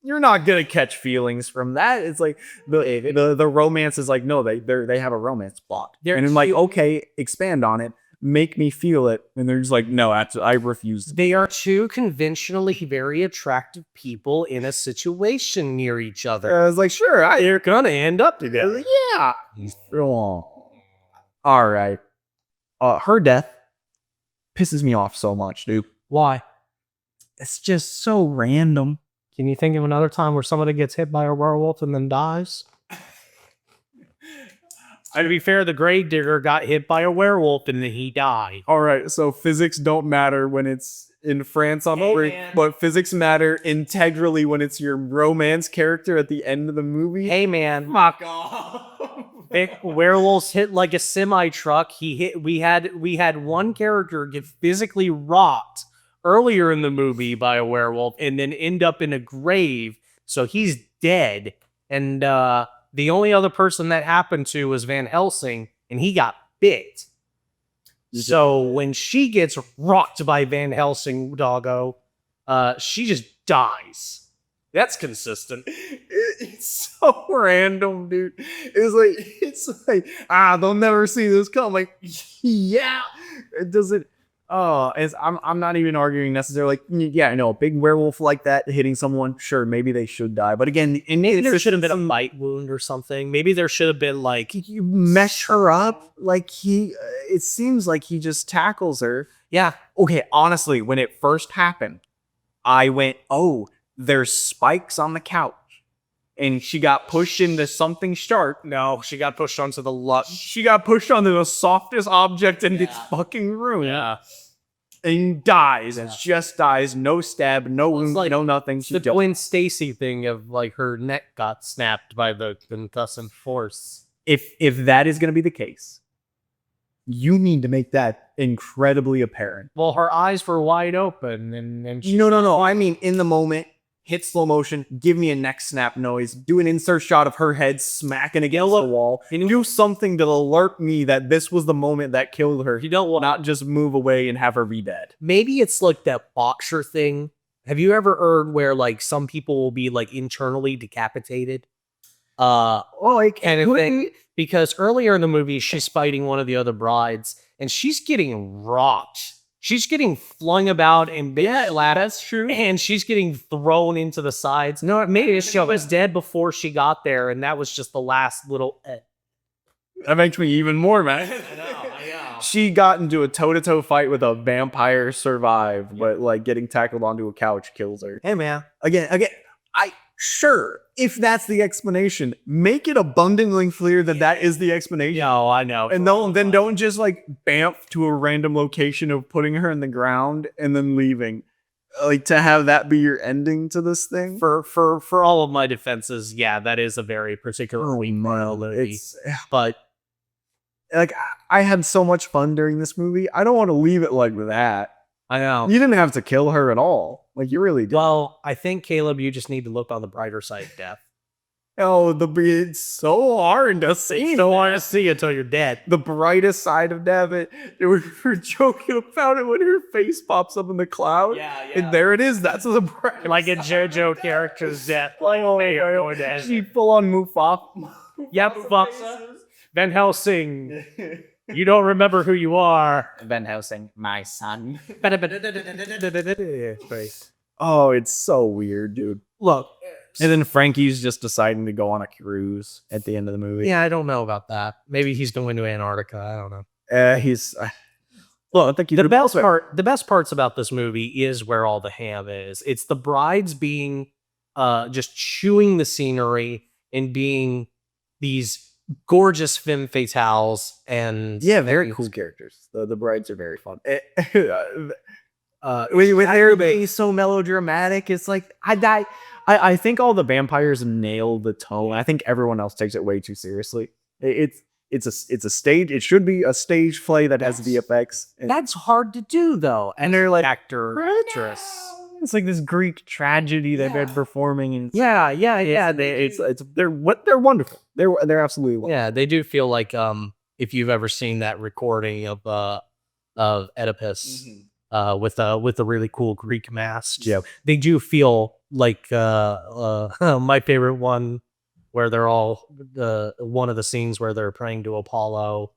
you're not gonna catch feelings from that. It's like the romance is like, no, they have a romance plot. And I'm like, okay, expand on it, make me feel it. And they're just like, no, I refuse. They are two conventionally very attractive people in a situation near each other. I was like, sure, They're gonna end up I was together. like, yeah. All right. Her death pisses me off so much, dude. Why? It's just so random. Can you think of another time where somebody gets hit by a werewolf and then dies? To be fair, the gravedigger got hit by a werewolf and then he died. All right, so physics don't matter when it's in France on the break, but physics matter integrally when it's your romance character at the end of the movie. Hey man, Fuck off. werewolves hit like a semi truck. We had one character get physically rocked earlier in the movie by a werewolf and then end up in a grave, so he's dead. And the only other person that happened to was Van Helsing, and he got bit. So when she gets rocked by Van Helsing, doggo, she just dies. That's consistent. It's so random, dude. It's like they'll never see this come. Like, yeah, it doesn't. I'm not even arguing necessarily. Like, yeah, I know a big werewolf like that hitting someone. Sure, maybe they should die. But again, Maybe there should have been a bite wound or something. Maybe there should have been like you mesh her up. Like it seems like he just tackles her. yeah. Okay, honestly, when it first happened, I went, oh, there's spikes on the couch. And she got pushed into something sharp. No, she got pushed onto the She got pushed onto the softest object in this fucking room. Yeah. And dies. And just dies. No stab, no wound, like no nothing. She The just, Gwen Stacy thing of like her neck got snapped by the concussive force. if that is going to be the case, you need to make that incredibly apparent. Well, her eyes were wide open, and she, No. I mean, in the moment, hit slow motion, give me a neck snap noise, do an insert shot of her head smacking against the wall, and do something to alert me that this was the moment that killed her. you don't want. Not just move away and have her be dead. Maybe it's like that boxer thing. Have you ever heard where like some people will be like internally decapitated? Kind of thing. Because earlier in the movie, she's fighting one of the other brides, and she's getting rocked. She's getting flung about and that's true. and she's getting thrown into the sides. No, maybe she was dead before she got there, and that was just the last little. That makes me even more mad. I know. She got into a toe-to-toe fight with a vampire, survived, but like getting tackled onto a couch kills her. Hey, man. Again, sure, if that's the explanation, make it abundantly clear that that is the explanation. No, I know. And then don't just like bamf to a random location of putting her in the ground and then leaving. Like to have that be your ending to this thing. For all of my defenses, yeah, that is a very particularly mild movie. But Like I had so much fun during this movie. I don't want to leave it like that. I know. You didn't have to kill her at all. Like you really did. Well, I think, Caleb, you just need to look on the brighter side of death. Oh, it's so hard to see. You don't want to see it until you're dead. The brightest side of David. We're joking about it when her face pops up in the cloud. Yeah. And there it is. That's the bright. Like a JoJo character's death. Like, oh, She full on Mufasa. yep, Mufasa. Van Helsing. You don't remember who you are. Van Helsing, my son. Look, Oh, it's so weird, dude. And then Frankie's just deciding to go on a cruise at the end of the movie. yeah, I don't know about that. Maybe he's going to Antarctica. I don't know. He's. Well, I think The best parts about this movie is where all the ham is. It's the brides being just chewing the scenery and being these gorgeous femme fatales and Yeah, very cool characters. The brides are very fun. With everybody so melodramatic, it's like I think all the vampires nail the tone. I think everyone else takes it way too seriously. It's a stage. It should be a stage play that has VFX. that's hard to do though. And they're like actress. It's like this Greek tragedy they've been performing, and Yeah. they're wonderful. They're absolutely wonderful. Yeah, they do feel like if you've ever seen that recording of Oedipus, with a really cool Greek mask. Yeah. They do feel like my favorite one, where they're all one of the scenes where they're praying to Apollo,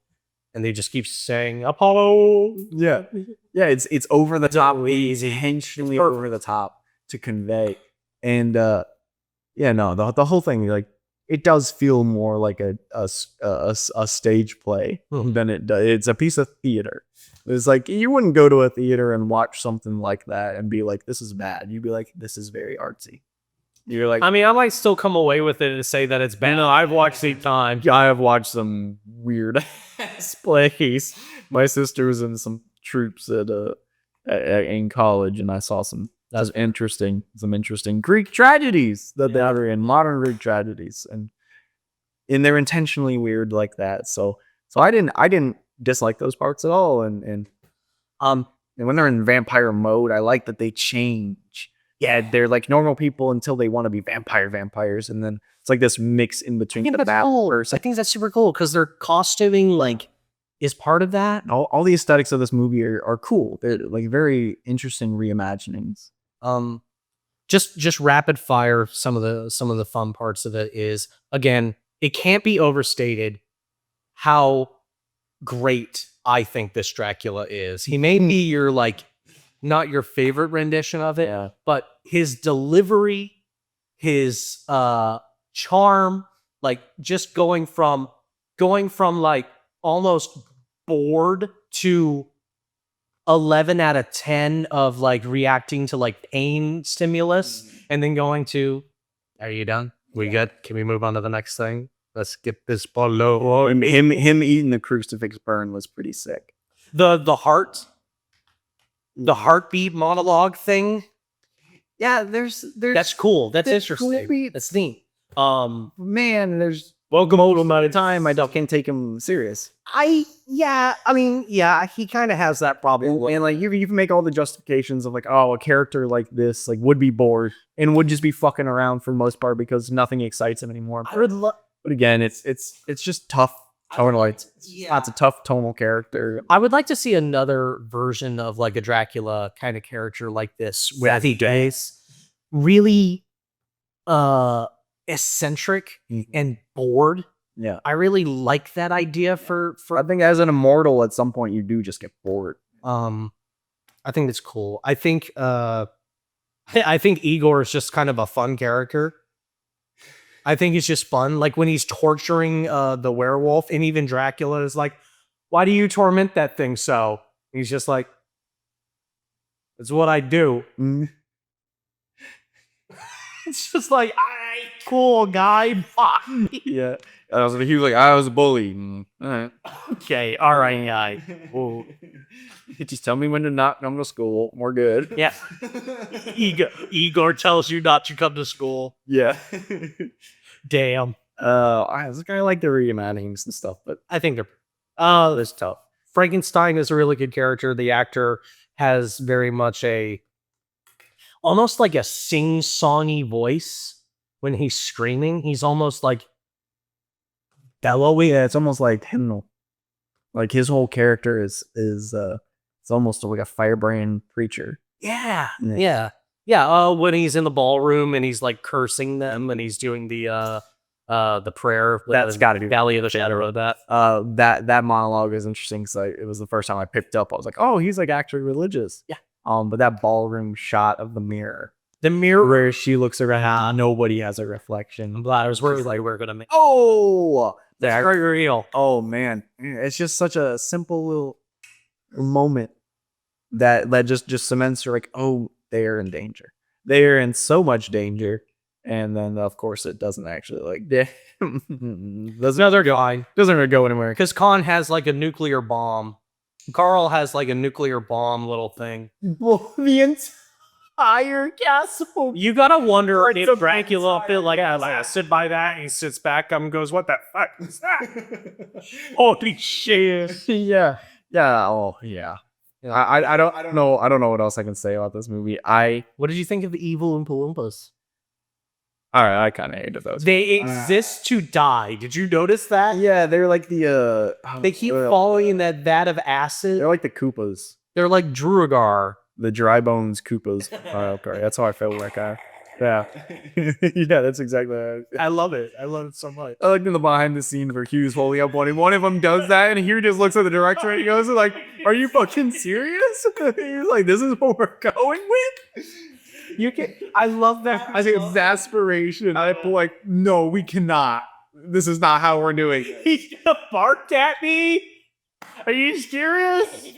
and they just keep saying Apollo. Yeah. Yeah, it's over the top. It's easy. intentionally It's perfect. over the top to convey. And yeah, no, the whole thing, like, it does feel more like a stage play than it does. It's a piece of theater. It's like, you wouldn't go to a theater and watch something like that and be like, this is bad. You'd be like, this is very artsy. You're like, I mean, I might still come away with it and say that it's bad. No, I've watched 8 times. I have watched some weird ass plays. My sister was in some troops in college, and I saw some interesting Greek tragedies that they were in, modern Greek tragedies, and they're intentionally weird like that. So I didn't dislike those parts at all, and when they're in vampire mode, I like that they change. Yeah, they're like normal people until they want to be vampires, and then it's like this mix in between. Yeah, that's cool. I think that's super cool because their costuming like is part of that. All the aesthetics of this movie are cool. They're like very interesting reimaginings. Just rapid fire. Some of the fun parts of it is, again, it can't be overstated how great I think this Dracula is. He may be your not your favorite rendition of it, but his delivery, his charm, like just going from like almost bored to 11 out of 10 of like reacting to like pain stimulus, and then going to, are you done? We good? Can we move on to the next thing? Let's get this below. Him eating the crucifix burn was pretty sick. The heartbeat monologue thing. Yeah, there's That's cool. That's interesting. creepy. That's neat. Man, there's Welcome home, amount of time I can't take him serious. he kind of has that problem. And like you can make all the justifications of like, oh, a character like this like would be bored and would just be fucking around for the most part because nothing excites him anymore. But again, it's just tough. Tonally, it's a tough tonal character. I would like to see another version of like a Dracula kind of character like this, where he does really eccentric and bored. Yeah, I really like that idea for I think as an immortal, at some point you do just get bored. I think it's cool. I think Igor is just kind of a fun character. I think it's just fun. Like when he's torturing the werewolf, and even Dracula is like, why do you torment that thing so? He's just like, it's what I do. It's just like, cool guy. Fuck. Yeah, he was like, I was a bully. All right. Okay, all right, guy. Well, just tell me when to not come to school. We're good. Yeah. Igor tells you not to come to school. Yeah. Damn. I was kind of like the reimaginings and stuff, but I think they're that's tough. Frankenstein is a really good character. The actor has very much almost like a sing-songy voice when he's screaming. He's almost like bellowy. Yeah, it's almost like hymnal. Like his whole character is it's almost like a firebrand preacher. Yeah. When he's in the ballroom and he's like cursing them, and he's doing the prayer. That's got to be Valley of the Shadow of that. That monologue is interesting because it was the first time I picked up. I was like, oh, he's like actually religious. Yeah. But that ballroom shot of the mirror where she looks around, nobody has a reflection. I'm glad I was worried like we're gonna make. Oh, That's very real. Oh man, it's just such a simple little moment that just cements her like, oh, they are in danger. They are in so much danger, and then of course it doesn't actually like They're dying. Doesn't really go anywhere Because Khan has like a nuclear bomb. Carl has like a nuclear bomb little thing. Well, the entire castle. You gotta wonder if Dracula feel like, I sit by that, and he sits back up and goes, what the fuck is that? Holy shit. Yeah. Oh yeah. I don't know what else I can say about this movie. What did you think of the evil Oompa Loompas? All right, I kind of hated those. They exist to die. Did you notice that? Yeah, they're like the They keep falling in that vat of acid. They're like the Koopas. They're like Druagar. The dry bones Koopas. Okay, that's how I felt like yeah. Yeah, that's exactly how I love it. I love it so much. I like in the behind the scene where Hugh's holding up one, and one of them does that, and Hugh just looks at the director and he goes like, "Are you fucking serious?" He's like, "This is what we're going with." You can. I love that. I think exasperation. I'm like, "No, we cannot. This is not how we're doing it." He barked at me. Are you serious?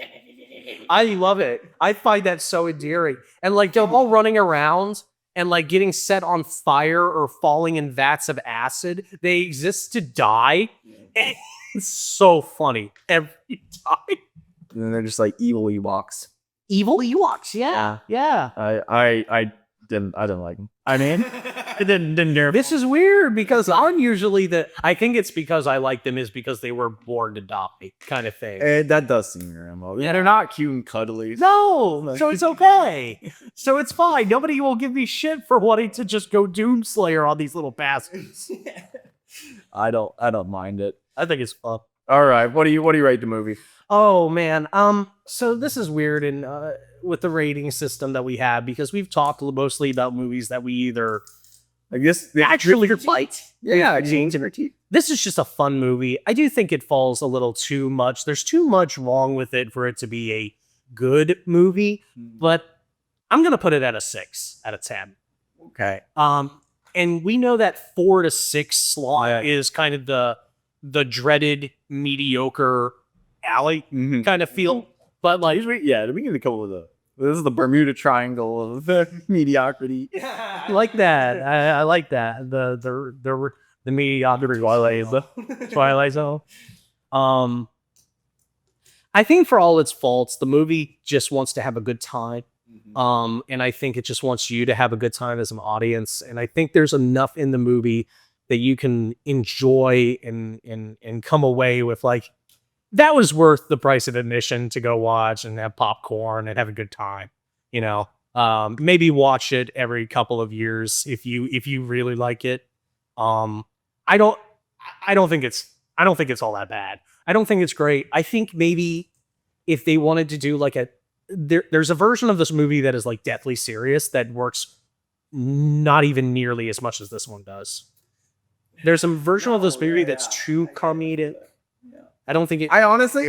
I love it. I find that so endearing. And like they're all running around and like getting set on fire or falling in vats of acid. They exist to die. And it's so funny every time. And then they're just like evil Ewoks. Evil Ewoks, yeah. I didn't like them. I mean, it didn't dare. This is weird because I'm usually I think it's because I like them is because they were born to die kind of thing. That does seem remote. Yeah, they're not cute and cuddly. No, so it's okay. So it's fine. Nobody will give me shit for wanting to just go Doomslayer on these little bastards. I don't mind it. I think it's fun. All right, what do you rate the movie? Oh man, so this is weird and with the rating system that we have because we've talked mostly about movies that we either I guess actually fight. Yeah, James and her teeth. This is just a fun movie. I do think it falls a little too much. There's too much wrong with it for it to be a good movie, but I'm gonna put it at a 6 out of 10. Okay. And we know that 4 to 6 slot is kind of the dreaded mediocre alley kind of feel. But like, yeah, we need to come with this is the Bermuda Triangle of mediocrity. I like that. I like that. The mediocrity Twilight Zone. I think for all its faults, the movie just wants to have a good time. And I think it just wants you to have a good time as an audience. And I think there's enough in the movie that you can enjoy and come away with like, that was worth the price of admission to go watch and have popcorn and have a good time. You know, maybe watch it every couple of years if you really like it. I don't think it's all that bad. I don't think it's great. I think maybe if they wanted to do like there's a version of this movie that is like deathly serious that works not even nearly as much as this one does. There's a version of this movie that's too comedic. I don't think it. I honestly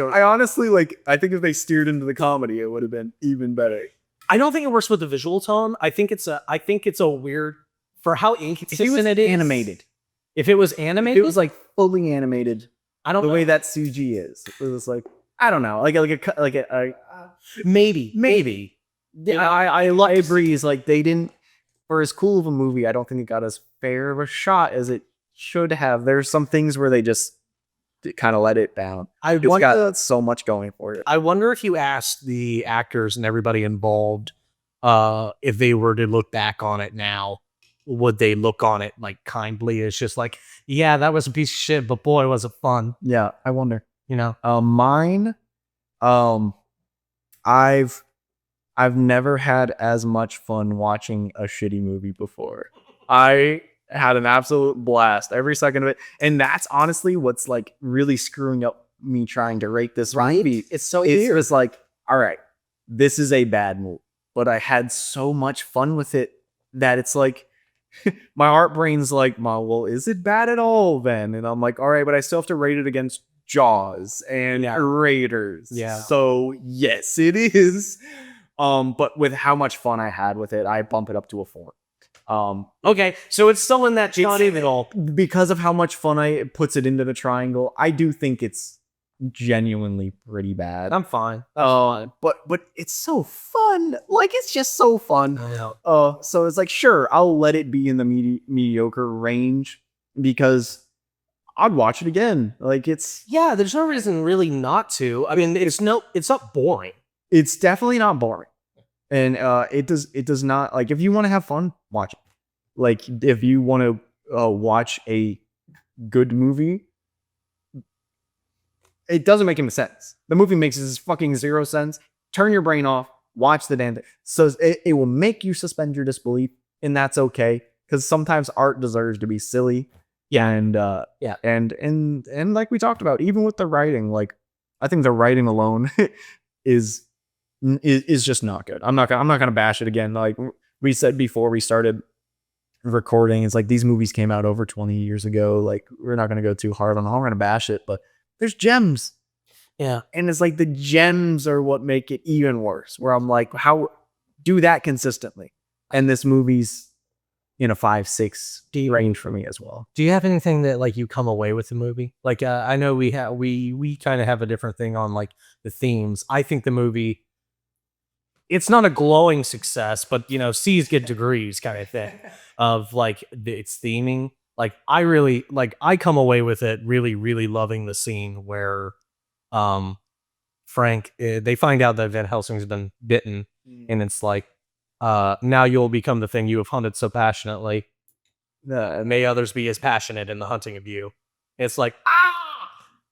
like. I think if they steered into the comedy, it would have been even better. I don't think it works with the visual tone. I think it's a weird for how inconsistent it is. Animated. If it was animated, it was like fully animated. I don't know. The way that Suji is. It was like I don't know. Maybe. I agree. Is like they didn't. For as cool of a movie, I don't think it got as fair of a shot as it should have. There's some things where they just kind of let it down. It's got so much going for it. I wonder if you asked the actors and everybody involved if they were to look back on it now, would they look on it like kindly? It's just like, yeah, that was a piece of shit, but boy, was it fun. Yeah, I wonder. You know, mine. I've never had as much fun watching a shitty movie before. I had an absolute blast every second of it. And that's honestly what's like really screwing up me trying to rate this movie. It's was like, all right, this is a bad movie, but I had so much fun with it that it's like my heart brain's like, well, is it bad at all then? And I'm like, all right, but I still have to rate it against Jaws and Raiders. Yeah. So yes, it is. But with how much fun I had with it, I bump it up to a 4. Okay, so it's still in that triangle because of how much fun it puts it into the triangle. I do think it's genuinely pretty bad. I'm fine. But it's so fun. Like it's just so fun. So it's like sure, I'll let it be in the mediocre range because I'd watch it again. Like there's no reason really not to. I mean, it's not boring. It's definitely not boring. And it does not like if you want to have fun, watch it. Like if you want to watch a good movie, it doesn't make any sense. The movie makes fucking 0 sense. Turn your brain off, watch the damn thing. So it will make you suspend your disbelief, and that's okay because sometimes art deserves to be silly. Yeah, and like we talked about, even with the writing, like I think the writing alone is is just not good. I'm not gonna bash it again. Like we said before we started recording, it's like these movies came out over 20 years ago. Like we're not gonna go too hard on them. I'm gonna bash it, but there's gems. Yeah. And it's like the gems are what make it even worse. Where I'm like, how do that consistently? And this movie's in a 5-6 range for me as well. Do you have anything that like you come away with the movie? Like I know we kind of have a different thing on like the themes. I think the movie, it's not a glowing success, but C's get degrees kind of thing of like its theming. Like I come away with it really, really loving the scene where Frank, they find out that Van Helsing's been bitten, and it's like, now you'll become the thing you have hunted so passionately. May others be as passionate in the hunting of you. It's like,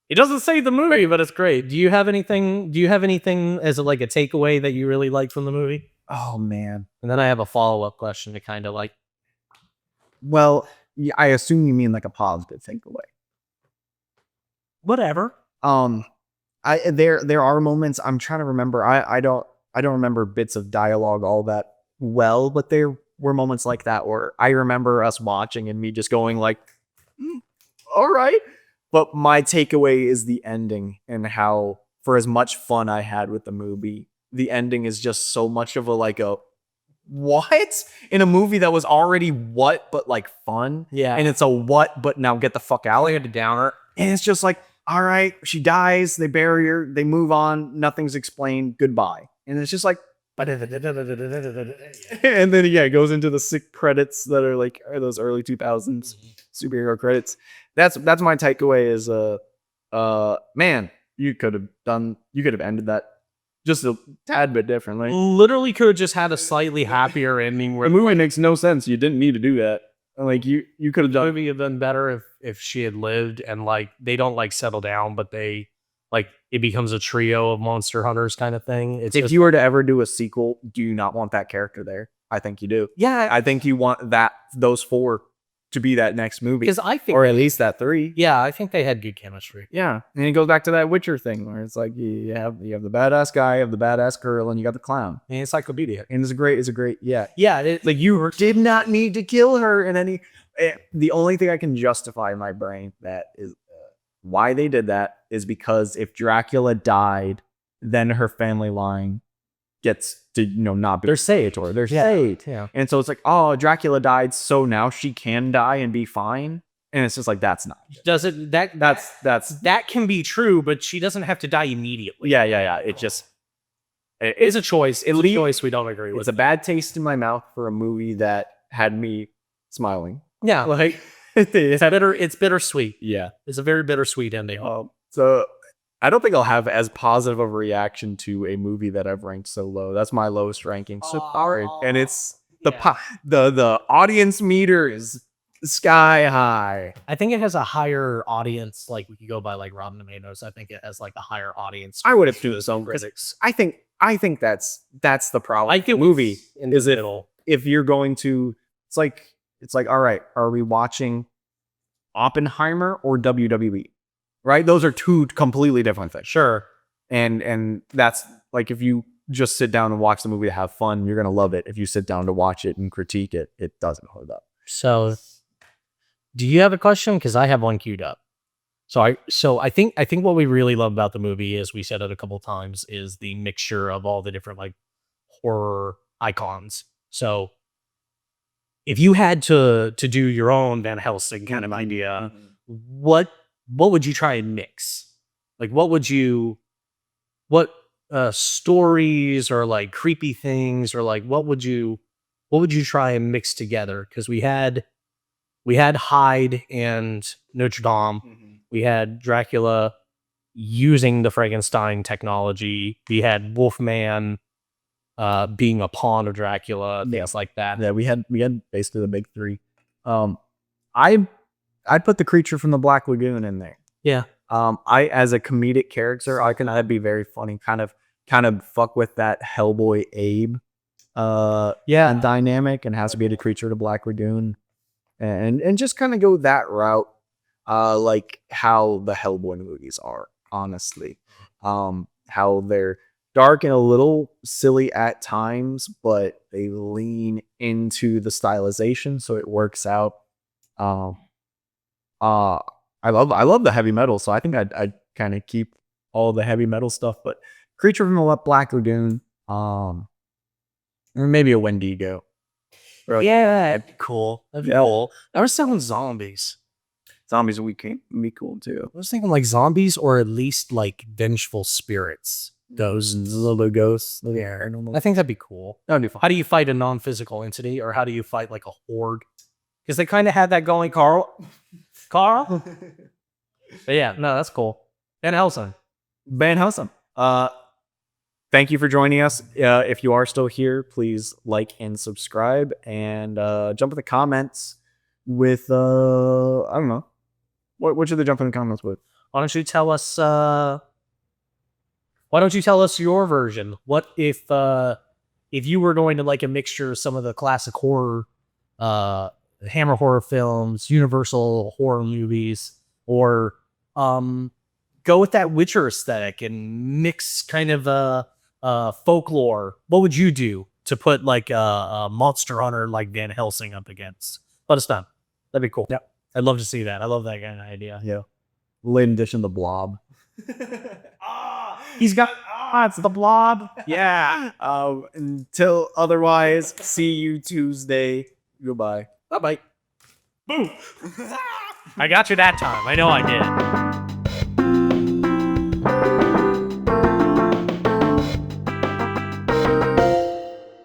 it doesn't say the movie, but it's great. Do you have anything as like a takeaway that you really liked from the movie? Oh man. And then I have a follow-up question to kind of like, well, yeah, I assume you mean like a positive takeaway. whatever. There are moments I'm trying to remember. I don't remember bits of dialogue all that well, but there were moments like that where I remember us watching and me just going like, all right. But my takeaway is the ending and how, for as much fun I had with the movie, the ending is just so much of a what in a movie that was already what, but like fun. Yeah. And it's a what, but now get the fuck out. Like a downer. And it's just like, all right, she dies, they bury her, they move on, nothing's explained, goodbye. And it's just like, and then it goes into the sick credits that are those early 2000s superhero credits. That's my takeaway is man, you could have ended that just a tad bit differently. Literally could have just had a slightly happier ending where The movie makes no sense. You didn't need to do that. Like you could have the done. movie had been better if she had lived and like they don't like settle down, but they like it becomes a trio of monster hunters kind of thing. It's If you were to ever do a sequel, do you not want that character there? I think you do. yeah, I think you want those 4 to be that next movie, because I think or at least that 3. yeah, I think they had good chemistry. Yeah, and it goes back to that Witcher thing where it's like you have the badass guy, you have the badass girl, and you got the clown. I mean, encyclopedia. And it's a great yeah. Like you Did not need to kill her in any. The only thing I can justify in my brain that is why they did that is because if Dracula died, then her family line gets to not be. They're saved, or they're saved. Yeah. And so it's like, oh, Dracula died, so now she can die and be fine. And it's just like that's not. Does it That's that can be true, but she doesn't have to die immediately. yeah. It just It's a choice. It's a choice we don't agree with. It's a bad taste in my mouth for a movie that had me smiling. Yeah, Like it's bittersweet. yeah. It's a very bittersweet ending. So I don't think I'll have as positive of a reaction to a movie that I've ranked so low. That's my lowest ranking so far, and it's the audience meter is sky high. I think it has a higher audience. Like we could go by like Rotten Tomatoes. I think it has like a higher audience. I would have to do this own critics. I think that's the problem. I think movie in the is middle. if you're going to, it's like all right, are we watching Oppenheimer or WWE? Right, those are 2 completely different things. Sure. And that's like if you just sit down and watch the movie to have fun, you're gonna love it. If you sit down to watch it and critique it, it doesn't hold up. So, do you have a question? Because I have one queued up. So I think what we really love about the movie, as we said it a couple times, is the mixture of all the different like horror icons. So, if you had to do your own Van Helsing kind of idea, what would you try and mix? Like what stories or like creepy things or like what would you try and mix together? Because we had Hyde and Notre Dame. We had Dracula using the Frankenstein technology. We had Wolfman being a pawn of Dracula, things like that. Yeah, we had basically the big 3. I'd put the creature from the Black Lagoon in there. Yeah. I as a comedic character, that'd be very funny. Kind of fuck with that Hellboy Abe dynamic, and has to be the creature of the Black Lagoon, and just kind of go that route, like how the Hellboy movies are, honestly. How they're dark and a little silly at times, but they lean into the stylization, so it works out. I love the heavy metal, so I think I'd kind of keep all the heavy metal stuff, but Creature from the Black Lagoon, or maybe a Wendigo. Yeah, that'd be cool. That'd be Yeah. cool. I was thinking zombies. Zombies would be cool too. I was thinking like zombies, or at least like vengeful spirits. Ghosts. Little ghosts. Yeah, I think that'd be cool. That'd be fun. How do you fight a non-physical entity, or how do you fight like a horde? Because they kind of had that going, Carl. But yeah, no, that's cool. And Helsing. Van Helsing. Thank you for joining us. If you are still here, please like and subscribe, and jump in the comments with I don't know. What should they jump in the comments with? Why don't you tell us? Why don't you tell us your version? What if you were going to like a mixture of some of the classic horror, Hammer horror films, Universal horror movies, or go with that Witcher aesthetic and mix kind of folklore? What would you do to put like a monster hunter like Van Helsing up against? Let us know. That'd be cool. Yeah. I'd love to see that. I love that kind of idea. Yeah. Late edition, the Blob. He's got it's the Blob. Yeah. Until otherwise, see you Tuesday. Goodbye. Bye bye. Boom. I got you that time. I know I did.